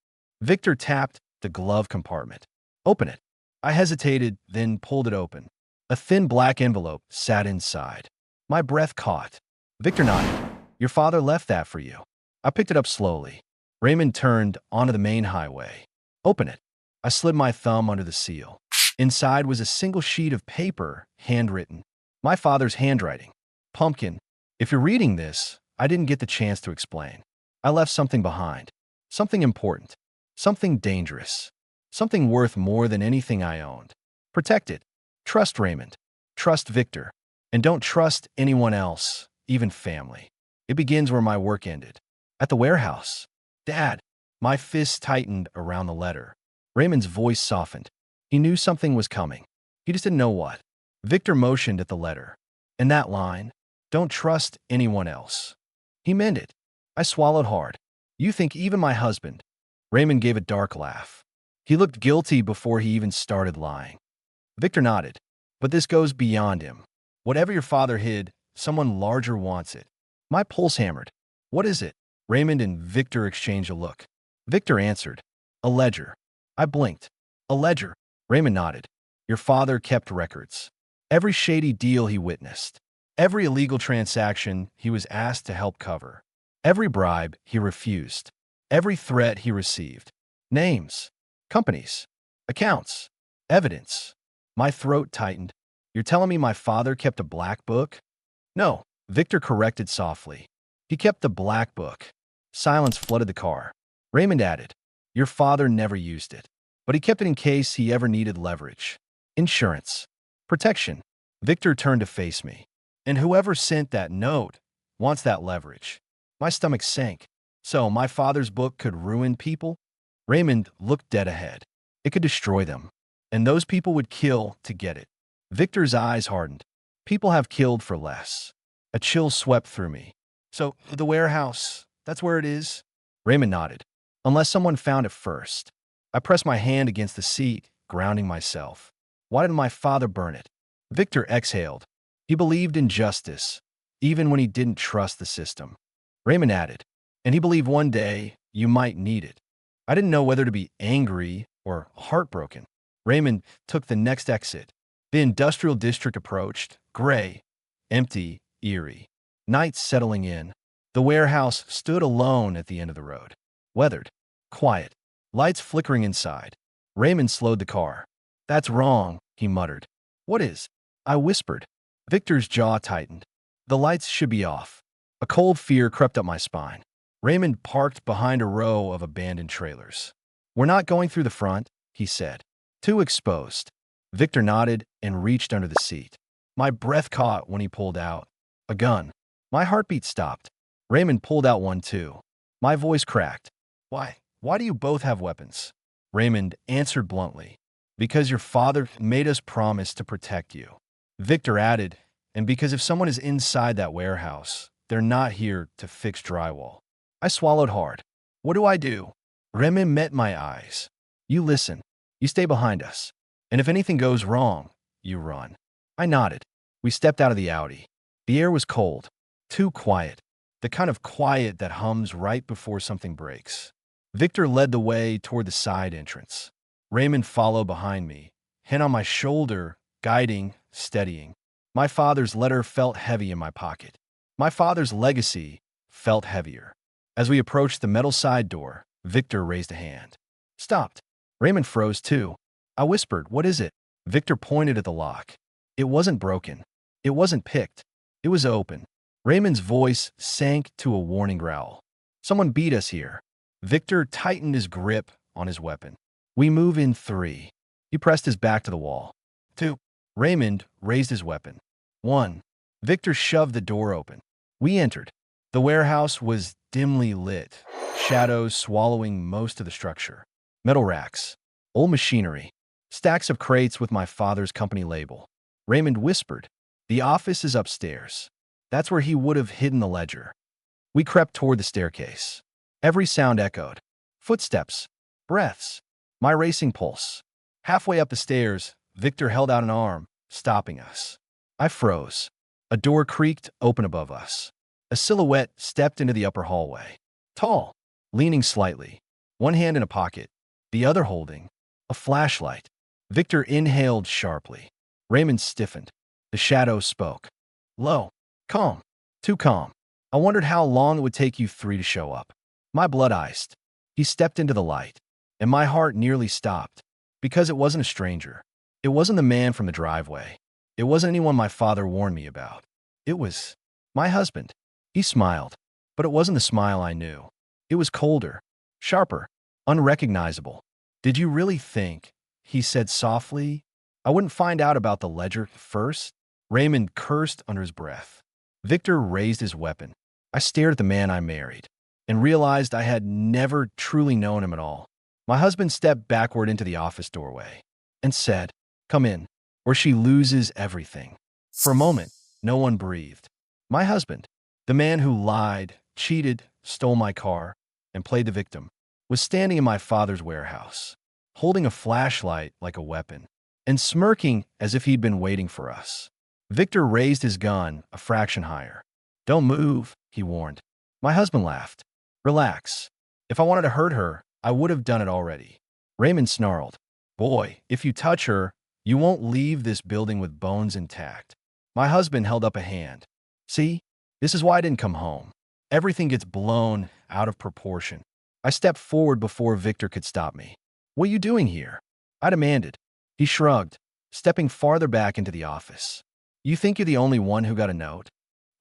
Victor tapped the glove compartment. Open it. I hesitated, then pulled it open. A thin black envelope sat inside. My breath caught. Victor nodded. Your father left that for you. I picked it up slowly. Raymond turned onto the main highway. Open it. I slid my thumb under the seal. Inside was a single sheet of paper, handwritten. My father's handwriting. Pumpkin. If you're reading this, I didn't get the chance to explain. I left something behind. Something important. Something dangerous. Something worth more than anything I owned. Protect it. Trust Raymond. Trust Victor. And don't trust anyone else, even family. It begins where my work ended. At the warehouse. Dad. My fist tightened around the letter. Raymond's voice softened. He knew something was coming. He just didn't know what. Victor motioned at the letter. And that line, don't trust anyone else. He meant it. I swallowed hard. You think even my husband? Raymond gave a dark laugh. He looked guilty before he even started lying. Victor nodded. But this goes beyond him. Whatever your father hid, someone larger wants it. My pulse hammered. What is it? Raymond and Victor exchanged a look. Victor answered. A ledger. I blinked. A ledger. Raymond nodded. Your father kept records. Every shady deal he witnessed. Every illegal transaction he was asked to help cover. Every bribe he refused. Every threat he received. Names. Companies. Accounts. Evidence. My throat tightened. You're telling me my father kept a black book? No, Victor corrected softly. He kept the black book. Silence flooded the car. Raymond added, your father never used it, but he kept it in case he ever needed leverage. Insurance. Protection. Victor turned to face me. And whoever sent that note wants that leverage. My stomach sank. So my father's book could ruin people? Raymond looked dead ahead. It could destroy them. And those people would kill to get it. Victor's eyes hardened. People have killed for less. A chill swept through me. So, the warehouse, that's where it is? Raymond nodded. Unless someone found it first. I pressed my hand against the seat, grounding myself. Why didn't my father burn it? Victor exhaled. He believed in justice, even when he didn't trust the system. Raymond added, and he believed one day you might need it. I didn't know whether to be angry or heartbroken. Raymond took the next exit. The industrial district approached, gray, empty, eerie. Night settling in. The warehouse stood alone at the end of the road. Weathered, quiet, lights flickering inside. Raymond slowed the car. That's wrong, he muttered. What is? I whispered. Victor's jaw tightened. The lights should be off. A cold fear crept up my spine. Raymond parked behind a row of abandoned trailers. We're not going through the front, he said. Too exposed. Victor nodded and reached under the seat. My breath caught when he pulled out a gun. My heartbeat stopped. Raymond pulled out one too. My voice cracked. Why? Why do you both have weapons? Raymond answered bluntly. Because your father made us promise to protect you. Victor added, and because if someone is inside that warehouse, they're not here to fix drywall. I swallowed hard. What do I do? Raymond met my eyes. You listen. You stay behind us. And if anything goes wrong, you run. I nodded. We stepped out of the Audi. The air was cold. Too quiet. The kind of quiet that hums right before something breaks. Victor led the way toward the side entrance. Raymond followed behind me, hand on my shoulder, guiding, steadying. My father's letter felt heavy in my pocket. My father's legacy felt heavier. As we approached the metal side door, Victor raised a hand. Stopped. Raymond froze too. I whispered, what is it? Victor pointed at the lock. It wasn't broken. It wasn't picked. It was open. Raymond's voice sank to a warning growl. Someone beat us here. Victor tightened his grip on his weapon. We move in 3. He pressed his back to the wall. 2. Raymond raised his weapon. 1. Victor shoved the door open. We entered. The warehouse was dimly lit, shadows swallowing most of the structure. Metal racks, old machinery, stacks of crates with my father's company label. Raymond whispered, the office is upstairs. That's where he would have hidden the ledger. We crept toward the staircase. Every sound echoed. Footsteps, breaths, my racing pulse. Halfway up the stairs, Victor held out an arm, stopping us. I froze. A door creaked open above us. A silhouette stepped into the upper hallway. Tall, leaning slightly, one hand in a pocket, the other holding a flashlight. Victor inhaled sharply. Raymond stiffened. The shadow spoke. Low, calm, too calm. I wondered how long it would take you 3 to show up. My blood iced. He stepped into the light, and my heart nearly stopped. Because it wasn't a stranger. It wasn't the man from the driveway. It wasn't anyone my father warned me about. It was my husband. He smiled, but it wasn't the smile I knew. It was colder, sharper, unrecognizable. Did you really think, he said softly, I wouldn't find out about the ledger first? Raymond cursed under his breath. Victor raised his weapon. I stared at the man I married and realized I had never truly known him at all. My husband stepped backward into the office doorway and said, come in, or she loses everything. For a moment, no one breathed. My husband, the man who lied, cheated, stole my car, and played the victim, was standing in my father's warehouse, holding a flashlight like a weapon, and smirking as if he'd been waiting for us. Victor raised his gun a fraction higher. Don't move, he warned. My husband laughed. Relax. If I wanted to hurt her, I would have done it already. Raymond snarled. Boy, if you touch her, you won't leave this building with bones intact. My husband held up a hand. See, this is why I didn't come home. Everything gets blown out of proportion. I stepped forward before Victor could stop me. What are you doing here? I demanded. He shrugged, stepping farther back into the office. You think you're the only one who got a note?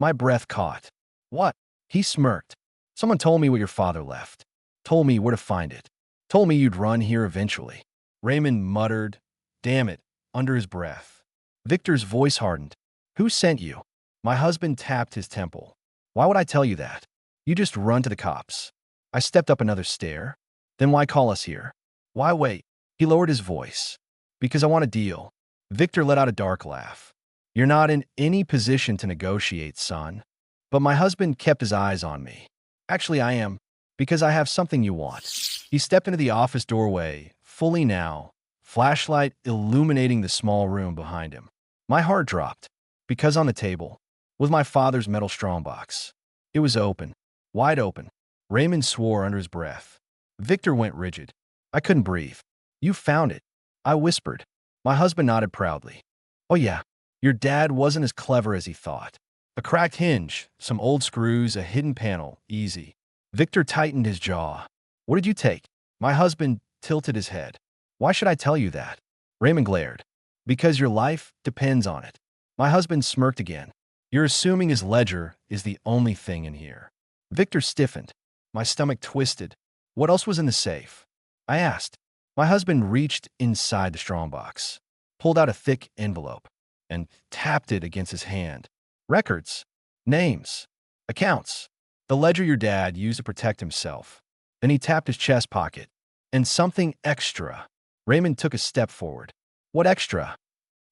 My breath caught. What? He smirked. Someone told me what your father left. Told me where to find it. Told me you'd run here eventually. Raymond muttered, damn it, under his breath. Victor's voice hardened. Who sent you? My husband tapped his temple. Why would I tell you that? You just run to the cops. I stepped up another stair. Then why call us here? Why wait? He lowered his voice. Because I want a deal. Victor let out a dark laugh. You're not in any position to negotiate, son. But my husband kept his eyes on me. Actually, I am, because I have something you want. He stepped into the office doorway, fully now, flashlight illuminating the small room behind him. My heart dropped, because on the table was my father's metal strongbox. It was open, wide open. Raymond swore under his breath. Victor went rigid. I couldn't breathe. You found it, I whispered. My husband nodded proudly. Oh yeah, your dad wasn't as clever as he thought. A cracked hinge, some old screws, a hidden panel, easy. Victor tightened his jaw. What did you take? My husband tilted his head. Why should I tell you that? Raymond glared. Because your life depends on it. My husband smirked again. You're assuming his ledger is the only thing in here. Victor stiffened. My stomach twisted. What else was in the safe? I asked. My husband reached inside the strongbox, pulled out a thick envelope, and tapped it against his hand. Records, names, accounts. The ledger your dad used to protect himself. Then he tapped his chest pocket. And something extra. Raymond took a step forward. What extra?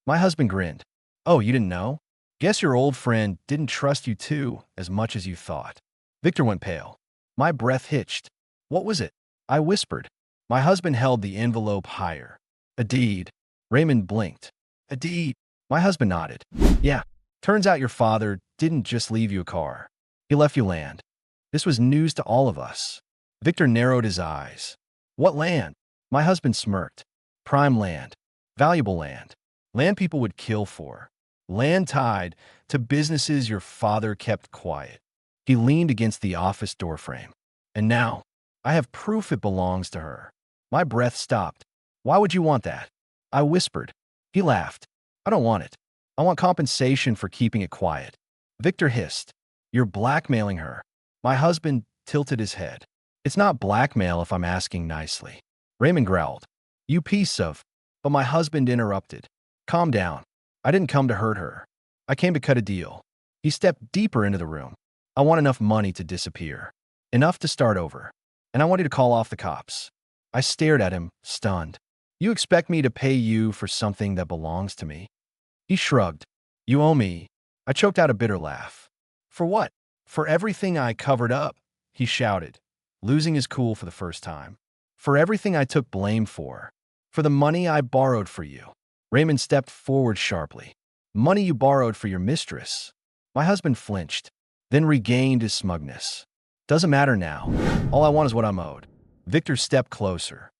My husband grinned. Oh, you didn't know? Guess your old friend didn't trust you too as much as you thought. Victor went pale. My breath hitched. What was it? I whispered. My husband held the envelope higher. A deed. Raymond blinked. A deed. My husband nodded. Yeah. Turns out your father didn't just leave you a car. He left you land. This was news to all of us. Victor narrowed his eyes. What land? My husband smirked. Prime land. Valuable land. Land people would kill for. Land tied to businesses your father kept quiet. He leaned against the office doorframe. And now, I have proof it belongs to her. My breath stopped. Why would you want that? I whispered. He laughed. I don't want it. I want compensation for keeping it quiet. Victor hissed. You're blackmailing her. My husband tilted his head. It's not blackmail if I'm asking nicely. Raymond growled. You piece of... But my husband interrupted. Calm down. I didn't come to hurt her. I came to cut a deal. He stepped deeper into the room. I want enough money to disappear. Enough to start over. And I want you to call off the cops. I stared at him, stunned. You expect me to pay you for something that belongs to me? He shrugged. You owe me. I choked out a bitter laugh. For what? For everything I covered up, he shouted, losing his cool for the first time. For everything I took blame for. For the money I borrowed for you. Raymond stepped forward sharply. Money you borrowed for your mistress. My husband flinched, then regained his smugness. Doesn't matter now. All I want is what I'm owed. Victor stepped closer.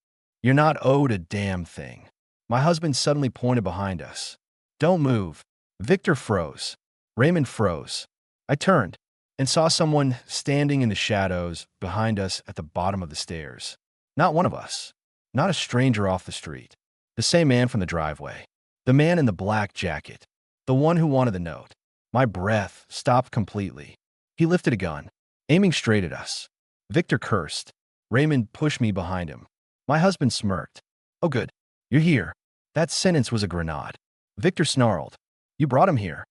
You're not owed a damn thing. My husband suddenly pointed behind us. Don't move. Victor froze. Raymond froze. I turned and saw someone standing in the shadows behind us at the bottom of the stairs. Not one of us. Not a stranger off the street. The same man from the driveway. The man in the black jacket. The one who wanted the note. My breath stopped completely. He lifted a gun, aiming straight at us. Victor cursed. Raymond pushed me behind him. My husband smirked. Oh good. You're here. That sentence was a grenade. Victor snarled. You brought him here.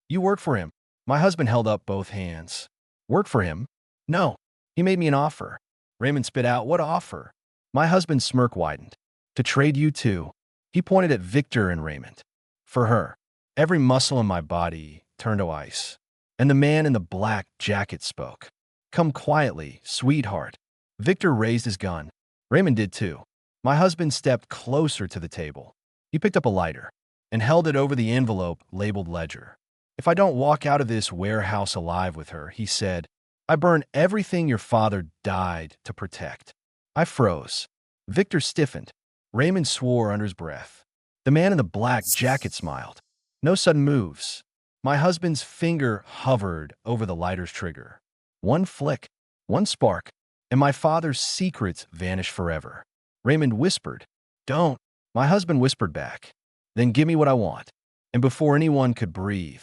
You work for him. My husband held up both hands. Work for him? No. He made me an offer. Raymond spit out, what offer? My husband's smirk widened. To trade you too. He pointed at Victor and Raymond. For her. Every muscle in my body turned to ice. And the man in the black jacket spoke. Come quietly, sweetheart. Victor raised his gun. Raymond did too. My husband stepped closer to the table. He picked up a lighter and held it over the envelope labeled ledger. If I don't walk out of this warehouse alive with her, he said, I burn everything your father died to protect. I froze. Victor stiffened. Raymond swore under his breath. The man in the black jacket smiled. No sudden moves. My husband's finger hovered over the lighter's trigger. One flick, one spark, and my father's secrets vanished forever. Raymond whispered, Don't. My husband whispered back, Then give me what I want. And before anyone could breathe,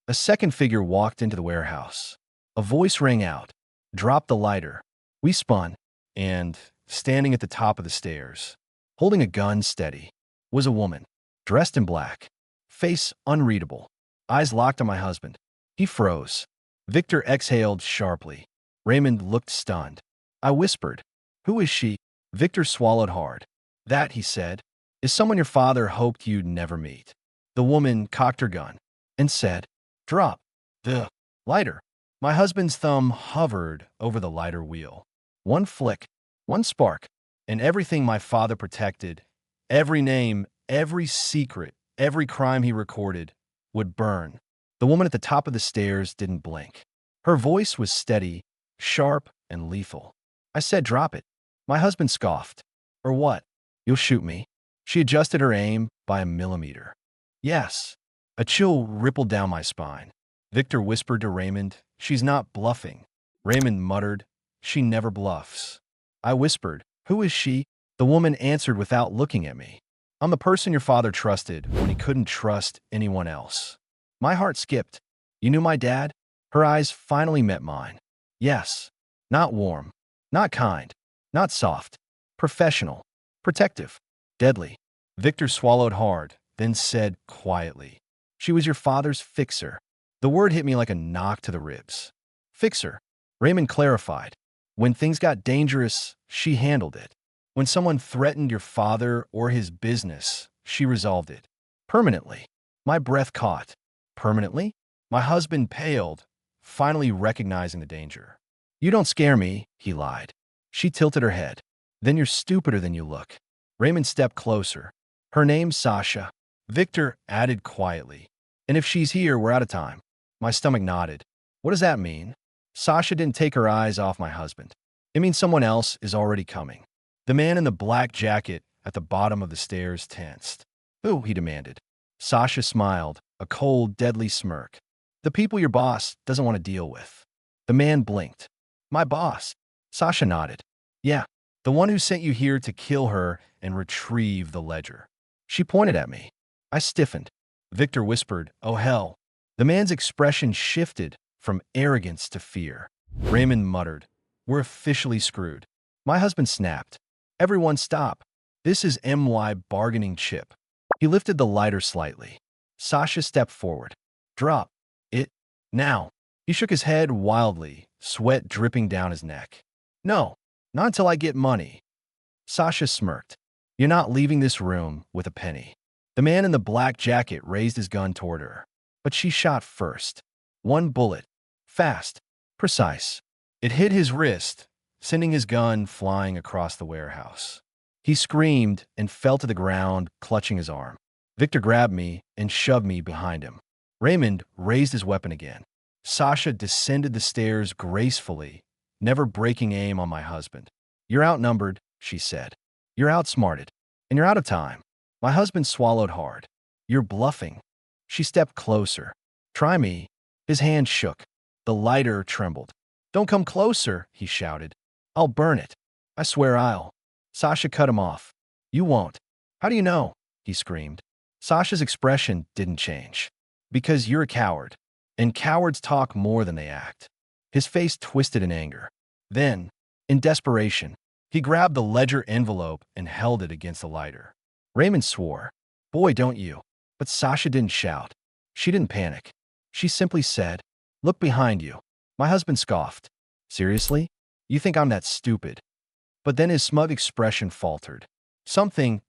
a second figure walked into the warehouse. A voice rang out, Drop the lighter. We spun, and, standing at the top of the stairs, holding a gun steady, was a woman, dressed in black, face unreadable, eyes locked on my husband. He froze. Victor exhaled sharply. Raymond looked stunned. I whispered, Who is she? Victor swallowed hard. That, he said, is someone your father hoped you'd never meet. The woman cocked her gun and said, "Drop the lighter." My husband's thumb hovered over the lighter wheel. One flick, one spark, and everything my father protected, every name, every secret, every crime he recorded, would burn. The woman at the top of the stairs didn't blink. Her voice was steady, sharp, and lethal. I said, "Drop it." My husband scoffed. "Or what? You'll shoot me." She adjusted her aim by a millimeter. "Yes." A chill rippled down my spine. Victor whispered to Raymond, "She's not bluffing." Raymond muttered, "She never bluffs." I whispered, "Who is she?" The woman answered without looking at me. "I'm the person your father trusted when he couldn't trust anyone else." My heart skipped. "You knew my dad?" Her eyes finally met mine. "Yes." Not warm, not kind, not soft. Professional, protective, deadly. Victor swallowed hard, then said quietly, "She was your father's fixer." The word hit me like a knock to the ribs. Fixer. Raymond clarified. When things got dangerous, she handled it. When someone threatened your father or his business, she resolved it. Permanently. My breath caught. Permanently? My husband paled, finally recognizing the danger. "You don't scare me," he lied. She tilted her head. "Then you're stupider than you look." Raymond stepped closer. "Her name's Sasha." Victor added quietly. "And if she's here, we're out of time." My stomach nodded. "What does that mean?" Sasha didn't take her eyes off my husband. "It means someone else is already coming." The man in the black jacket at the bottom of the stairs tensed. "Who?" he demanded. Sasha smiled, a cold, deadly smirk. "The people your boss doesn't want to deal with." The man blinked. "My boss?" Sasha nodded. "Yeah, the one who sent you here to kill her and retrieve the ledger." She pointed at me. I stiffened. Victor whispered, "Oh hell." The man's expression shifted from arrogance to fear. Raymond muttered, "We're officially screwed." My husband snapped. "Everyone stop. This is MY bargaining chip." He lifted the lighter slightly. Sasha stepped forward. "Drop it now." He shook his head wildly, sweat dripping down his neck. "No, not until I get money." Sasha smirked. "You're not leaving this room with a penny." The man in the black jacket raised his gun toward her. But she shot first. One bullet. Fast. Precise. It hit his wrist, sending his gun flying across the warehouse. He screamed and fell to the ground, clutching his arm. Victor grabbed me and shoved me behind him. Raymond raised his weapon again. Sasha descended the stairs gracefully, never breaking aim on my husband. "You're outnumbered," she said. "You're outsmarted. And you're out of time." My husband swallowed hard. "You're bluffing." She stepped closer. "Try me." His hand shook. The lighter trembled. "Don't come closer," he shouted. "I'll burn it. I swear I'll." Sasha cut him off. "You won't." "How do you know?" he screamed. Sasha's expression didn't change. "Because you're a coward. And cowards talk more than they act." His face twisted in anger. Then, in desperation, he grabbed the ledger envelope and held it against the lighter. Raymond swore. "Boy, don't you." But Sasha didn't shout. She didn't panic. She simply said, "Look behind you." My husband scoffed. "Seriously? You think I'm that stupid?" But then his smug expression faltered. Something,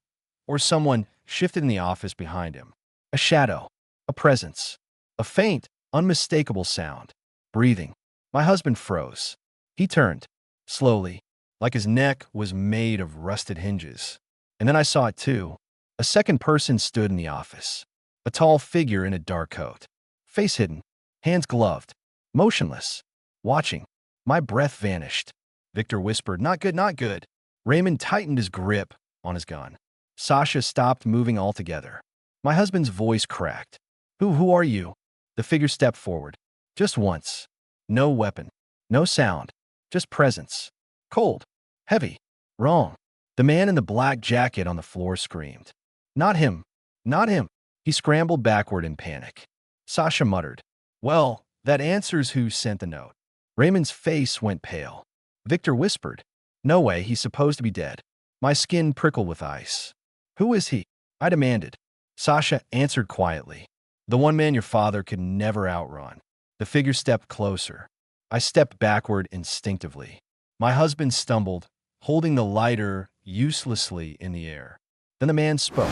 or someone, shifted in the office behind him. A shadow. A presence. A faint, unmistakable sound. Breathing. My husband froze. He turned. Slowly, like his neck was made of rusted hinges. And then I saw it too. A second person stood in the office. A tall figure in a dark coat. Face hidden. Hands gloved. Motionless. Watching. My breath vanished. Victor whispered, "Not good, not good." Raymond tightened his grip on his gun. Sasha stopped moving altogether. My husband's voice cracked. Who are you?" The figure stepped forward. Just once. No weapon. No sound. Just presence. Cold. Heavy. Wrong. The man in the black jacket on the floor screamed. "Not him. Not him." He scrambled backward in panic. Sasha muttered, "Well, that answers who sent the note." Raymond's face went pale. Victor whispered, "No way, he's supposed to be dead." My skin prickled with ice. "Who is he?" I demanded. Sasha answered quietly. "The one man your father could never outrun." The figure stepped closer. I stepped backward instinctively. My husband stumbled, holding the lighter uselessly in the air. Then the man spoke.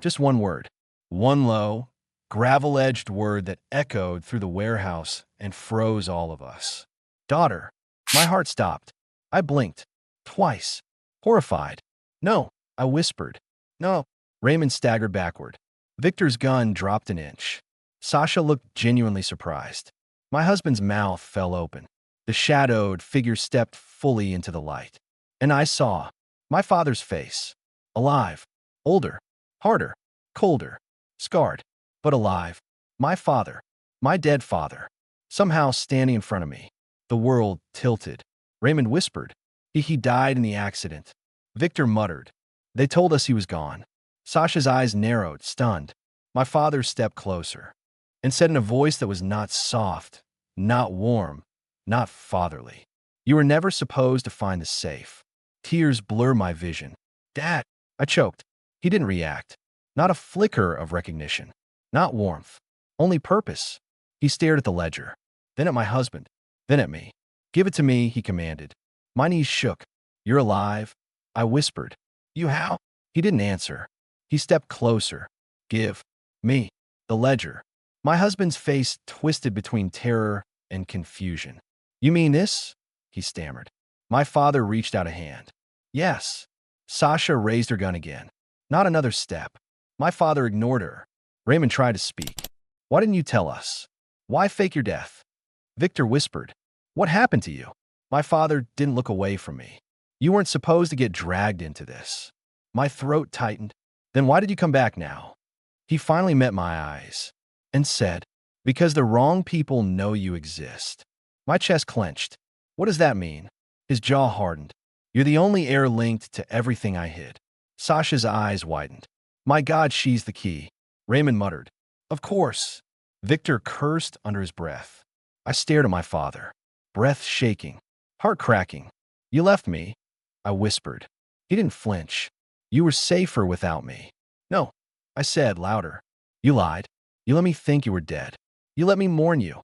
Just one word. One low, gravel-edged word that echoed through the warehouse and froze all of us. Daughter. My heart stopped. I blinked. Twice. Horrified. No, I whispered. No. Raymond staggered backward. Victor's gun dropped an inch. Sasha looked genuinely surprised. My husband's mouth fell open. The shadowed figure stepped fully into the light. And I saw my father's face. Alive. Older. Harder. Colder. Scarred. But alive. My father. My dead father. Somehow standing in front of me. The world tilted. Raymond whispered. He died in the accident. Victor muttered. They told us he was gone. Sasha's eyes narrowed, stunned. My father stepped closer and said in a voice that was not soft, not warm, not fatherly. You were never supposed to find the safe. Tears blur my vision. Dad, I choked. He didn't react. Not a flicker of recognition. Not warmth. Only purpose. He stared at the ledger, then at my husband, then at me. Give it to me, he commanded. My knees shook. You're alive? I whispered. You how? He didn't answer. He stepped closer. Give me the ledger. My husband's face twisted between terror and confusion. You mean this? He stammered. My father reached out a hand. Yes. Sasha raised her gun again. Not another step. My father ignored her. Raymond tried to speak. Why didn't you tell us? Why fake your death? Victor whispered. What happened to you? My father didn't look away from me. You weren't supposed to get dragged into this. My throat tightened. Then why did you come back now? He finally met my eyes and said, because the wrong people know you exist. My chest clenched. What does that mean? His jaw hardened. You're the only heir linked to everything I hid. Sasha's eyes widened. My God, she's the key. Raymond muttered. Of course. Victor cursed under his breath. I stared at my father, breath shaking, heart cracking. You left me, I whispered. He didn't flinch. You were safer without me. No, I said louder. You lied. You let me think you were dead. You let me mourn you.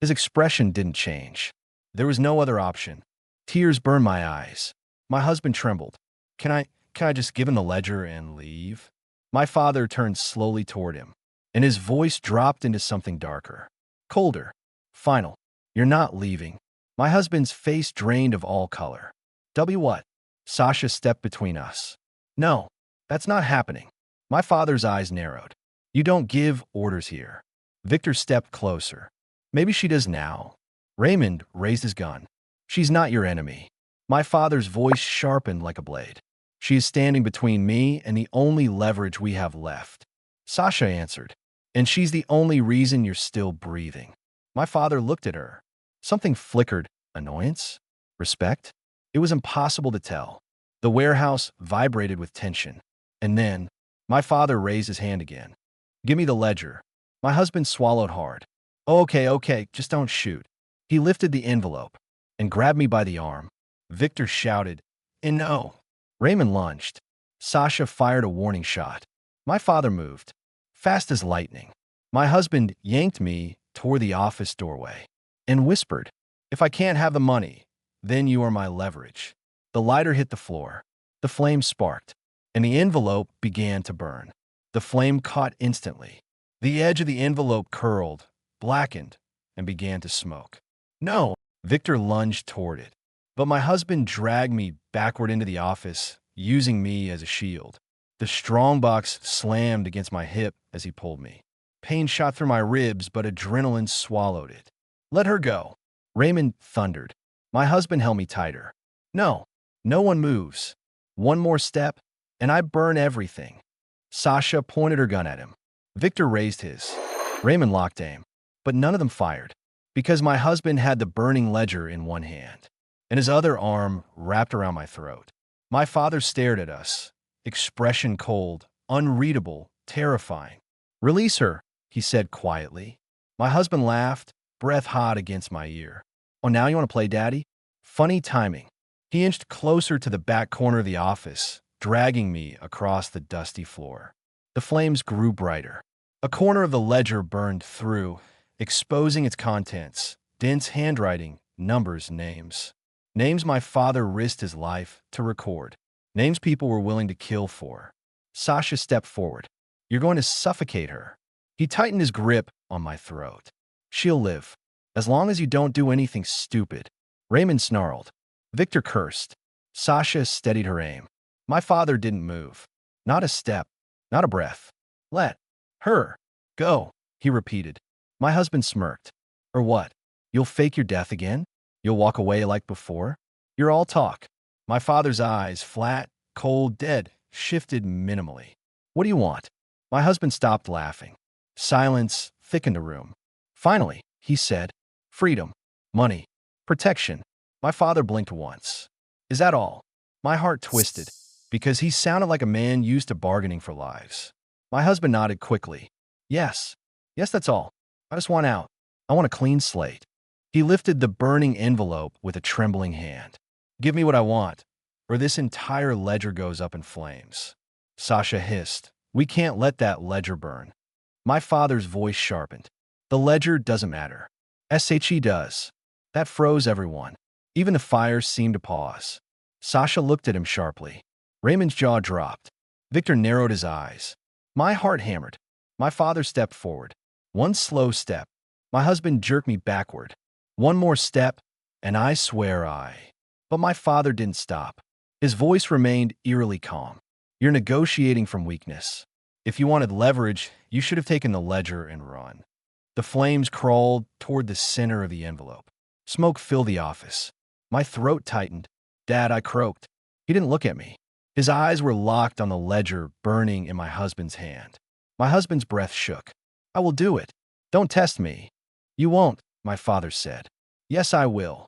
His expression didn't change. There was no other option. Tears burned my eyes. My husband trembled. Can I just give him the ledger and leave? My father turned slowly toward him, and his voice dropped into something darker, colder, final. You're not leaving. My husband's face drained of all color. What? Sasha stepped between us. No, that's not happening. My father's eyes narrowed. You don't give orders here. Victor stepped closer. Maybe she does now. Raymond raised his gun. She's not your enemy. My father's voice sharpened like a blade. She is standing between me and the only leverage we have left. Sasha answered. And she's the only reason you're still breathing. My father looked at her. Something flickered. Annoyance? Respect? It was impossible to tell. The warehouse vibrated with tension. And then, my father raised his hand again. Give me the ledger. My husband swallowed hard. Okay, just don't shoot. He lifted the envelope and grabbed me by the arm. Victor shouted, and no. Raymond lunged. Sasha fired a warning shot. My father moved, fast as lightning. My husband yanked me toward the office doorway and whispered, if I can't have the money, then you are my leverage. The lighter hit the floor. The flame sparked, and the envelope began to burn. The flame caught instantly. The edge of the envelope curled, blackened, and began to smoke. No, Victor lunged toward it. But my husband dragged me backward into the office, using me as a shield. The strongbox slammed against my hip as he pulled me. Pain shot through my ribs, but adrenaline swallowed it. Let her go. Raymond thundered. My husband held me tighter. No one moves. One more step, and I burn everything. Sasha pointed her gun at him. Victor raised his. Raymond locked aim, but none of them fired, because my husband had the burning ledger in one hand, and his other arm wrapped around my throat. My father stared at us, expression cold, unreadable, terrifying. Release her, he said quietly. My husband laughed, breath hot against my ear. Oh, now you want to play daddy? Funny timing. He inched closer to the back corner of the office, dragging me across the dusty floor. The flames grew brighter. A corner of the ledger burned through, exposing its contents, dense handwriting, numbers, names. Names my father risked his life to record. Names people were willing to kill for. Sasha stepped forward. You're going to suffocate her. He tightened his grip on my throat. She'll live. As long as you don't do anything stupid. Raymond snarled. Victor cursed. Sasha steadied her aim. My father didn't move. Not a step. Not a breath. Let her go, he repeated. My husband smirked. Or what? You'll fake your death again? You'll walk away like before? You're all talk. My father's eyes, flat, cold, dead, shifted minimally. What do you want? My husband stopped laughing. Silence thickened the room. Finally, he said, freedom, money, protection. My father blinked once. Is that all? My heart twisted, because he sounded like a man used to bargaining for lives. My husband nodded quickly. Yes, that's all. I just want out. I want a clean slate. He lifted the burning envelope with a trembling hand. Give me what I want, or this entire ledger goes up in flames. Sasha hissed. We can't let that ledger burn. My father's voice sharpened. The ledger doesn't matter. SHE does. That froze everyone. Even the fire seemed to pause. Sasha looked at him sharply. Raymond's jaw dropped. Victor narrowed his eyes. My heart hammered. My father stepped forward. One slow step. My husband jerked me backward. One more step, and I swear I. But my father didn't stop. His voice remained eerily calm. You're negotiating from weakness. If you wanted leverage, you should have taken the ledger and run. The flames crawled toward the center of the envelope. Smoke filled the office. My throat tightened. Dad, I croaked. He didn't look at me. His eyes were locked on the ledger burning in my husband's hand. My husband's breath shook. I will do it. Don't test me. You won't, my father said. Yes, I will.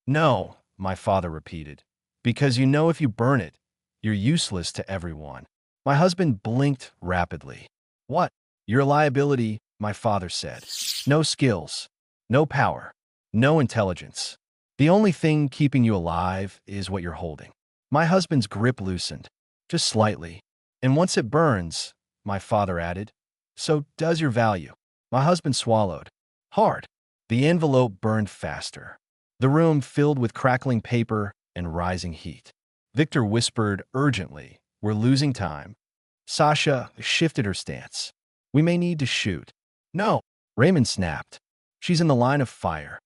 No, my father repeated. Because you know if you burn it, you're useless to everyone. My husband blinked rapidly. What? You're a liability, my father said. No skills, no power, no intelligence. The only thing keeping you alive is what you're holding. My husband's grip loosened, just slightly. And once it burns, my father added, so does your value. My husband swallowed. Hard. The envelope burned faster. The room filled with crackling paper and rising heat. Victor whispered urgently, we're losing time. Sasha shifted her stance. We may need to shoot. No, Raymond snapped. She's in the line of fire.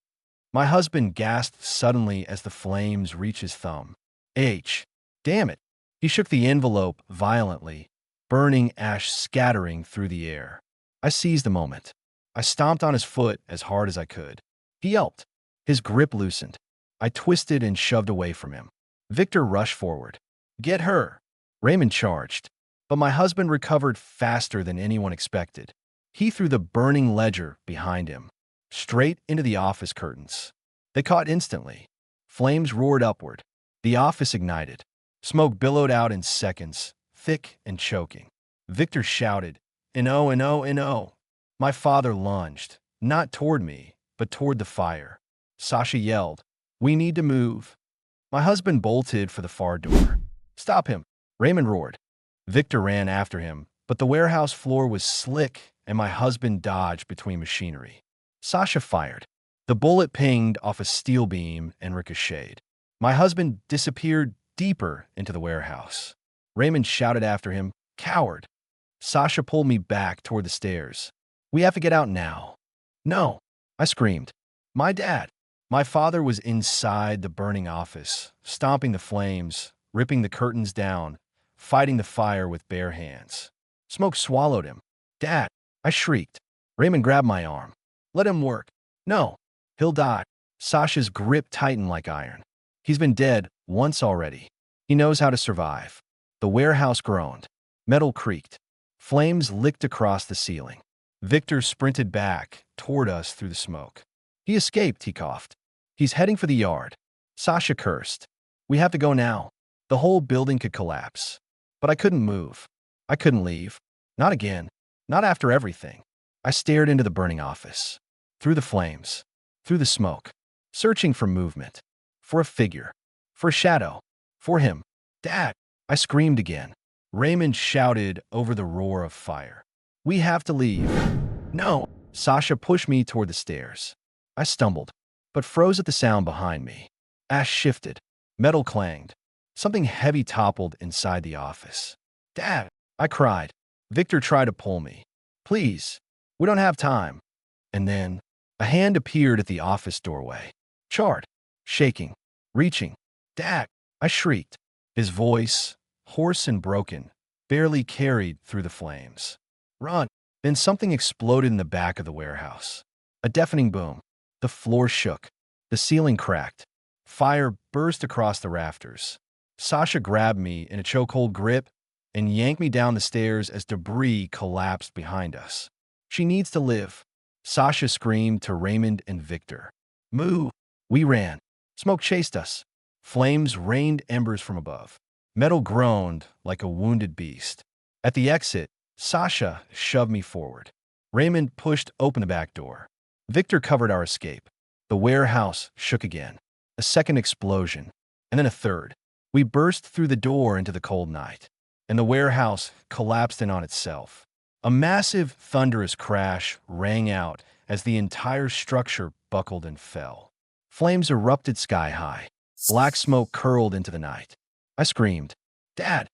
My husband gasped suddenly as the flames reached his thumb. Damn it. He shook the envelope violently, burning ash scattering through the air. I seized the moment. I stomped on his foot as hard as I could. He yelped. His grip loosened. I twisted and shoved away from him. Victor rushed forward. Get her! Raymond charged. But my husband recovered faster than anyone expected. He threw the burning ledger behind him, straight into the office curtains. They caught instantly. Flames roared upward. The office ignited. Smoke billowed out in seconds, thick and choking. Victor shouted, "No, no, no." My father lunged, not toward me, but toward the fire. Sasha yelled, "We need to move." My husband bolted for the far door. "Stop him," Raymond roared. Victor ran after him, but the warehouse floor was slick and my husband dodged between machinery. Sasha fired. The bullet pinged off a steel beam and ricocheted. My husband disappeared deeper into the warehouse. Raymond shouted after him, "Coward!" Sasha pulled me back toward the stairs. "We have to get out now." "No," I screamed. "My dad." My father was inside the burning office, stomping the flames, ripping the curtains down, fighting the fire with bare hands. Smoke swallowed him. "Dad!" I shrieked. Raymond grabbed my arm. "Let him work." "No, he'll die." Sasha's grip tightened like iron. "He's been dead once already. He knows how to survive." The warehouse groaned. Metal creaked. Flames licked across the ceiling. Victor sprinted back toward us through the smoke. "He escaped," he coughed. "He's heading for the yard." Sasha cursed. "We have to go now. The whole building could collapse." But I couldn't move. I couldn't leave. Not again. Not after everything. I stared into the burning office. Through the flames. Through the smoke. Searching for movement. For a figure. For a shadow. For him. "Dad!" I screamed again. Raymond shouted over the roar of fire. "We have to leave." "No!" Sasha pushed me toward the stairs. I stumbled, but froze at the sound behind me. Ash shifted. Metal clanged. Something heavy toppled inside the office. Dad, I cried. Victor tried to pull me. Please, we don't have time. And then a hand appeared at the office doorway. Charred, shaking, reaching. Dad, I shrieked. His voice, hoarse and broken, barely carried through the flames. Run. Then something exploded in the back of the warehouse. A deafening boom. The floor shook. The ceiling cracked. Fire burst across the rafters. Sasha grabbed me in a chokehold grip and yanked me down the stairs as debris collapsed behind us. She needs to live, Sasha screamed to Raymond and Victor. Move! We ran. Smoke chased us. Flames rained embers from above. Metal groaned like a wounded beast. At the exit, Sasha shoved me forward. Raymond pushed open the back door. Victor covered our escape. The warehouse shook again. A second explosion, and then a third. We burst through the door into the cold night, and the warehouse collapsed in on itself. A massive, thunderous crash rang out as the entire structure buckled and fell. Flames erupted sky-high. Black smoke curled into the night. I screamed, Dad!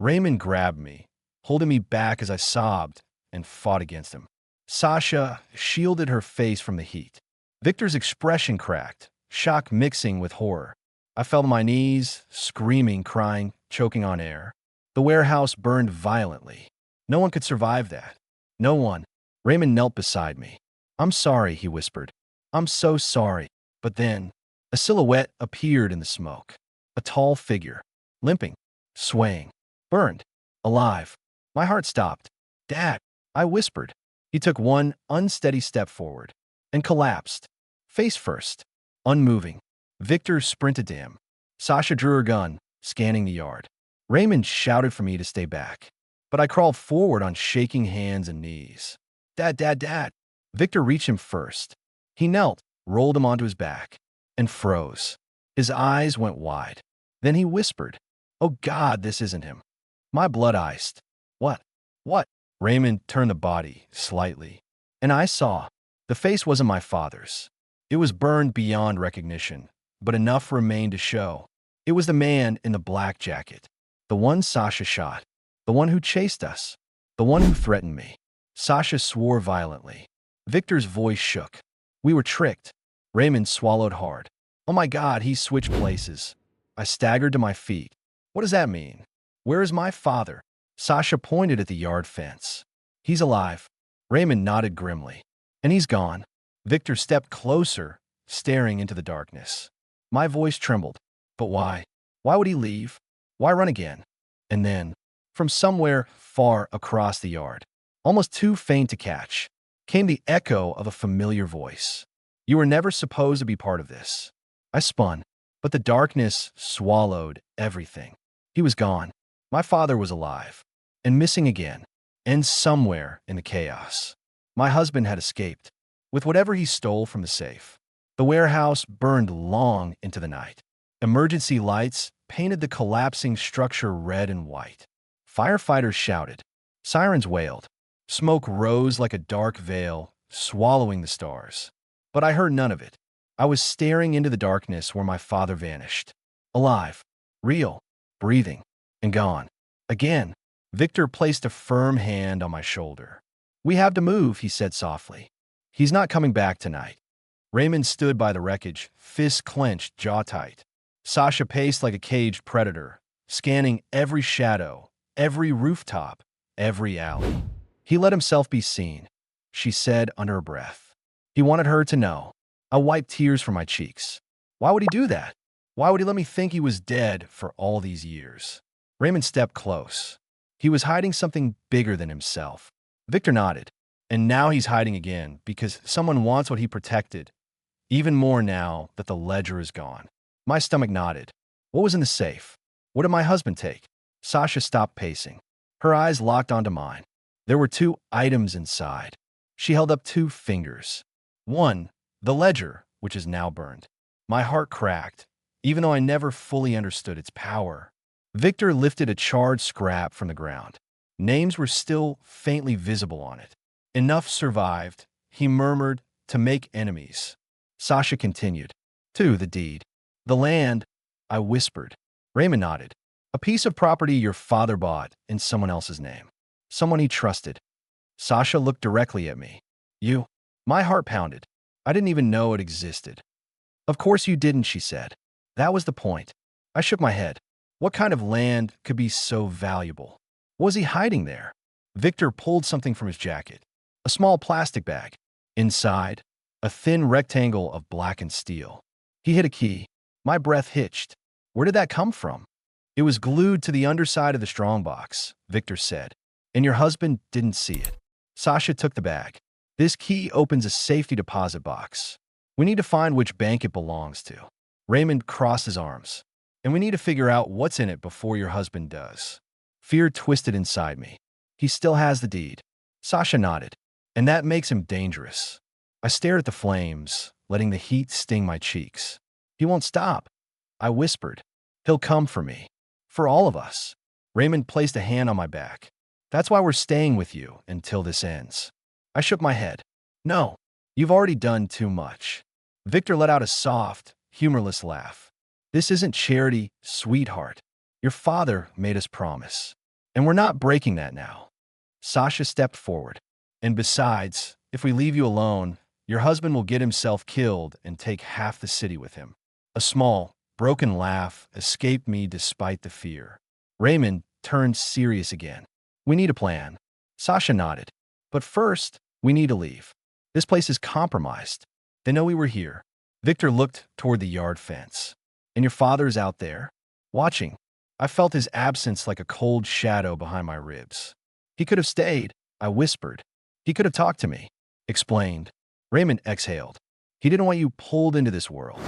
Raymond grabbed me, holding me back as I sobbed and fought against him. Sasha shielded her face from the heat. Victor's expression cracked, shock mixing with horror. I fell to my knees, screaming, crying, choking on air. The warehouse burned violently. No one could survive that. No one. Raymond knelt beside me. I'm sorry, he whispered. I'm so sorry. But then, a silhouette appeared in the smoke. A tall figure, limping, swaying, burned, alive. My heart stopped. Dad, I whispered. He took one unsteady step forward and collapsed, face first, unmoving. Victor sprinted to him. Sasha drew her gun, scanning the yard. Raymond shouted for me to stay back, but I crawled forward on shaking hands and knees. Dad, Dad, Dad. Victor reached him first. He knelt, rolled him onto his back, and froze. His eyes went wide. Then he whispered, Oh God, this isn't him. My blood iced. What? What? Raymond turned the body slightly, and I saw. The face wasn't my father's. It was burned beyond recognition, but enough remained to show. It was the man in the black jacket, the one Sasha shot, the one who chased us, the one who threatened me. Sasha swore violently. Victor's voice shook. We were tricked. Raymond swallowed hard. Oh my God, he switched places. I staggered to my feet. What does that mean? Where is my father? Sasha pointed at the yard fence. He's alive. Raymond nodded grimly. And he's gone. Victor stepped closer, staring into the darkness. My voice trembled. But why? Why would he leave? Why run again? And then, from somewhere far across the yard, almost too faint to catch, came the echo of a familiar voice. You were never supposed to be part of this. I spun, but the darkness swallowed everything. He was gone. My father was alive, and missing again, and somewhere in the chaos. My husband had escaped, with whatever he stole from the safe. The warehouse burned long into the night. Emergency lights painted the collapsing structure red and white. Firefighters shouted. Sirens wailed. Smoke rose like a dark veil, swallowing the stars. But I heard none of it. I was staring into the darkness where my father vanished. Alive, real, breathing, and gone. Again, Victor placed a firm hand on my shoulder. We have to move, he said softly. He's not coming back tonight. Raymond stood by the wreckage, fists clenched, jaw tight. Sasha paced like a caged predator, scanning every shadow, every rooftop, every alley. He let himself be seen, she said under her breath. He wanted her to know. I wiped tears from my cheeks. Why would he do that? Why would he let me think he was dead for all these years? Raymond stepped close. He was hiding something bigger than himself. Victor nodded. And now he's hiding again because someone wants what he protected, even more now that the ledger is gone. My stomach nodded. What was in the safe? What did my husband take? Sasha stopped pacing. Her eyes locked onto mine. There were 2 items inside. She held up 2 fingers. One, the ledger, which is now burned. My heart cracked, even though I never fully understood its power. Victor lifted a charred scrap from the ground. Names were still faintly visible on it. Enough survived, he murmured, to make enemies. Sasha continued. 2, the deed. The land, I whispered. Raymond nodded. A piece of property your father bought in someone else's name. Someone he trusted. Sasha looked directly at me. You? My heart pounded. I didn't even know it existed. Of course you didn't, she said. That was the point. I shook my head. What kind of land could be so valuable? What was he hiding there? Victor pulled something from his jacket. A small plastic bag. Inside, a thin rectangle of blackened steel. He hit a key. My breath hitched. Where did that come from? It was glued to the underside of the strongbox, Victor said. And your husband didn't see it. Sasha took the bag. This key opens a safety deposit box. We need to find which bank it belongs to. Raymond crossed his arms. And we need to figure out what's in it before your husband does. Fear twisted inside me. He still has the deed. Sasha nodded. And that makes him dangerous. I stared at the flames, letting the heat sting my cheeks. He won't stop. I whispered. He'll come for me. For all of us. Raymond placed a hand on my back. That's why we're staying with you until this ends. I shook my head. No, you've already done too much. Victor let out a soft, humorless laugh. This isn't charity, sweetheart. Your father made us promise. And we're not breaking that now. Sasha stepped forward. And besides, if we leave you alone, your husband will get himself killed and take half the city with him. A small, broken laugh escaped me despite the fear. Raymond turned serious again. We need a plan. Sasha nodded. But first, we need to leave. This place is compromised. They know we were here. Victor looked toward the yard fence. And your father's out there? Watching. I felt his absence like a cold shadow behind my ribs. He could have stayed, I whispered. He could have talked to me. Explained. Raymond exhaled. He didn't want you pulled into this world.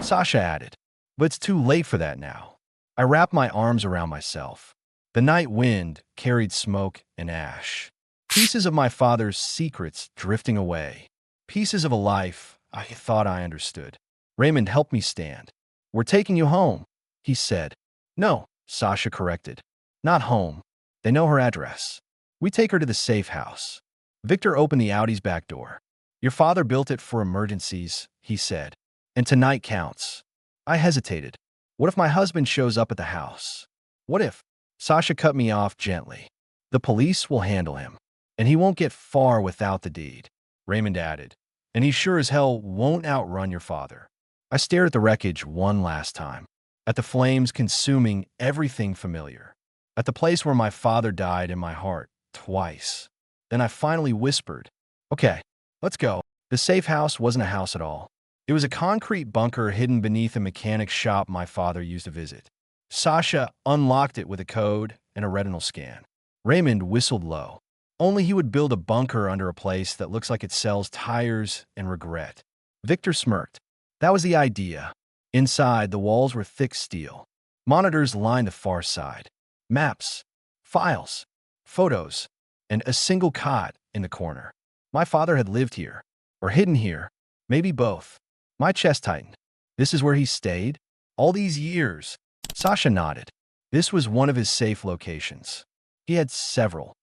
Sasha added. But it's too late for that now. I wrapped my arms around myself. The night wind carried smoke and ash. Pieces of my father's secrets drifting away. Pieces of a life I thought I understood. Raymond helped me stand. We're taking you home, he said. No, Sasha corrected. Not home. They know her address. We take her to the safe house. Victor opened the Audi's back door. Your father built it for emergencies, he said. And tonight counts. I hesitated. What if my husband shows up at the house? What if? Sasha cut me off gently. The police will handle him. And he won't get far without the deed, Raymond added. And he sure as hell won't outrun your father. I stared at the wreckage one last time. At the flames consuming everything familiar. At the place where my father died in my heart, twice. Then I finally whispered, okay, let's go. The safe house wasn't a house at all. It was a concrete bunker hidden beneath a mechanic's shop my father used to visit. Sasha unlocked it with a code and a retinal scan. Raymond whistled low. Only he would build a bunker under a place that looks like it sells tires and regret. Victor smirked. That was the idea. Inside, the walls were thick steel. Monitors lined the far side. Maps, files, photos, and a single cot in the corner. My father had lived here, or hidden here, maybe both. My chest tightened. This is where he stayed? All these years. Sasha nodded. This was one of his safe locations. He had several.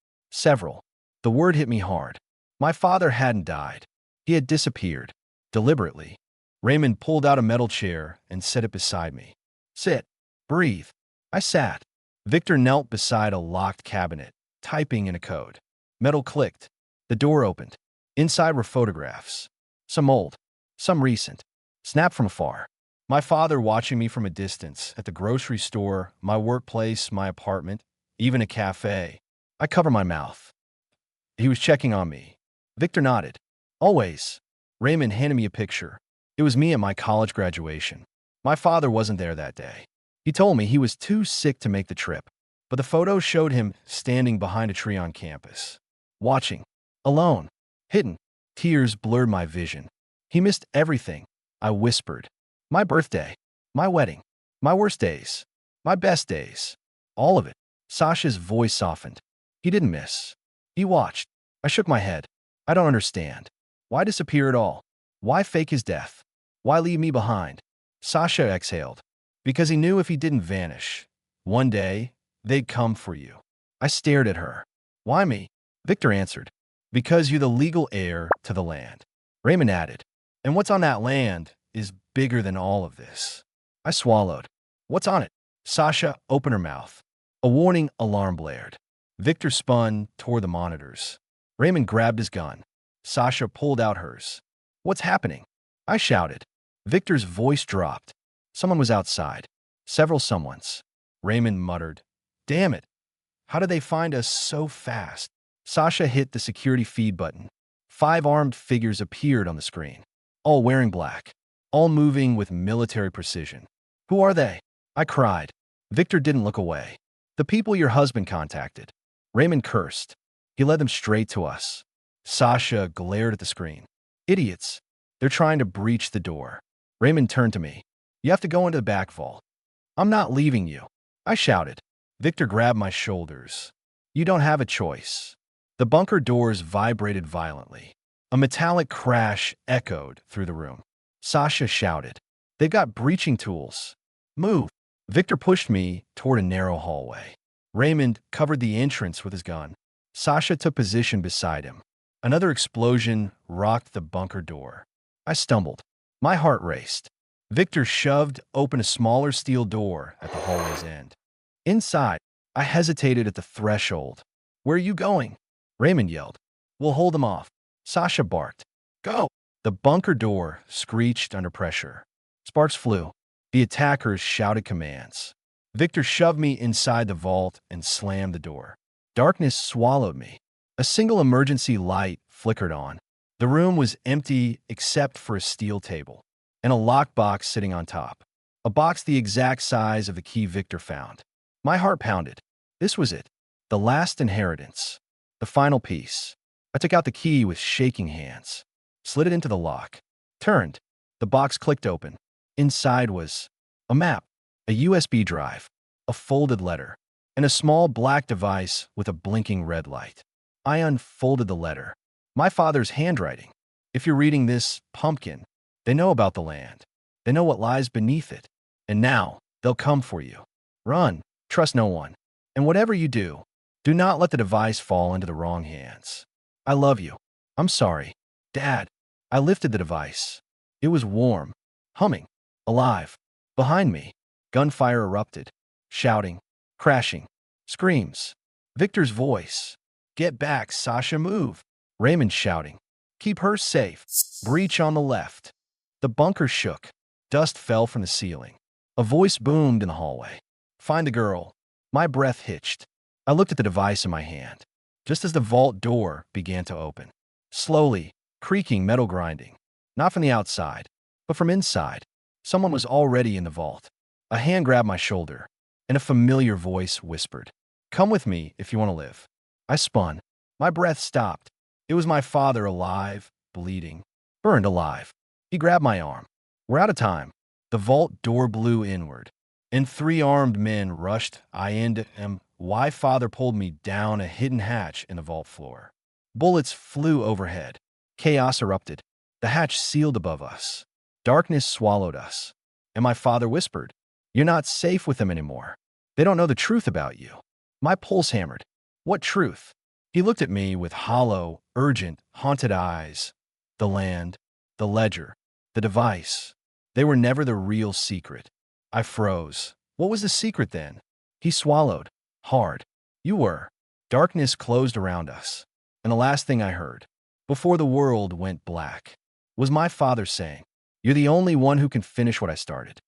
The word hit me hard. My father hadn't died. He had disappeared. Deliberately. Raymond pulled out a metal chair and set it beside me. Sit. Breathe. I sat. Victor knelt beside a locked cabinet, typing in a code. Metal clicked. The door opened. Inside were photographs. Some old, some recent. Snapped from afar. My father watching me from a distance, at the grocery store, my workplace, my apartment, even a cafe. I cover my mouth. He was checking on me. Victor nodded. Always. Raymond handed me a picture. It was me at my college graduation. My father wasn't there that day. He told me he was too sick to make the trip, but the photo showed him standing behind a tree on campus. Watching. Alone. Hidden. Tears blurred my vision. He missed everything. I whispered. My birthday. My wedding. My worst days. My best days. All of it. Sasha's voice softened. He didn't miss. He watched. I shook my head. I don't understand. Why disappear at all? Why fake his death? Why leave me behind? Sasha exhaled. Because he knew if he didn't vanish, one day, they'd come for you. I stared at her. Why me? Victor answered. Because you're the legal heir to the land. Raymond added. And what's on that land is bigger than all of this. I swallowed. What's on it? Sasha opened her mouth. A warning alarm blared. Victor spun toward the monitors. Raymond grabbed his gun. Sasha pulled out hers. What's happening? I shouted. Victor's voice dropped. Someone was outside. Several someones. Raymond muttered, Damn it. How did they find us so fast? Sasha hit the security feed button. 5 armed figures appeared on the screen, all wearing black, all moving with military precision. Who are they? I cried. Victor didn't look away. The people your husband contacted. Raymond cursed. He led them straight to us. Sasha glared at the screen. Idiots. They're trying to breach the door. Raymond turned to me. You have to go into the back vault. I'm not leaving you. I shouted. Victor grabbed my shoulders. You don't have a choice. The bunker doors vibrated violently. A metallic crash echoed through the room. Sasha shouted. They've got breaching tools. Move. Victor pushed me toward a narrow hallway. Raymond covered the entrance with his gun. Sasha took position beside him. Another explosion rocked the bunker door. I stumbled. My heart raced. Victor shoved open a smaller steel door at the hallway's end. Inside, I hesitated at the threshold. Where are you going? Raymond yelled. We'll hold them off. Sasha barked. Go! The bunker door screeched under pressure. Sparks flew. The attackers shouted commands. Victor shoved me inside the vault and slammed the door. Darkness swallowed me. A single emergency light flickered on. The room was empty except for a steel table and a lockbox sitting on top. A box the exact size of the key Victor found. My heart pounded. This was it. The last inheritance. The final piece. I took out the key with shaking hands, slid it into the lock, turned. The box clicked open. Inside was a map, a USB drive, a folded letter, and a small black device with a blinking red light. I unfolded the letter. My father's handwriting. If you're reading this, pumpkin, they know about the land. They know what lies beneath it. And now, they'll come for you. Run. Trust no one. And whatever you do, do not let the device fall into the wrong hands. I love you. I'm sorry. Dad. I lifted the device. It was warm, humming, alive. Behind me, gunfire erupted. Shouting, crashing, screams. Victor's voice. Get back, Sasha, move. Raymond shouting. Keep her safe. Breach on the left. The bunker shook. Dust fell from the ceiling. A voice boomed in the hallway. Find the girl. My breath hitched. I looked at the device in my hand. Just as the vault door began to open. Slowly, creaking, metal grinding. Not from the outside, but from inside. Someone was already in the vault. A hand grabbed my shoulder, and a familiar voice whispered, Come with me if you want to live. I spun. My breath stopped. It was my father, alive, bleeding, burned alive. He grabbed my arm. We're out of time. The vault door blew inward, and 3 armed men rushed. I and why father pulled me down a hidden hatch in the vault floor. Bullets flew overhead. Chaos erupted. The hatch sealed above us. Darkness swallowed us. And my father whispered, You're not safe with them anymore. They don't know the truth about you. My pulse hammered. What truth? He looked at me with hollow, urgent, haunted eyes. The land, the ledger, the device. They were never the real secret. I froze. What was the secret then? He swallowed. Hard. You were. Darkness closed around us. And the last thing I heard, before the world went black, was my father saying, You're the only one who can finish what I started.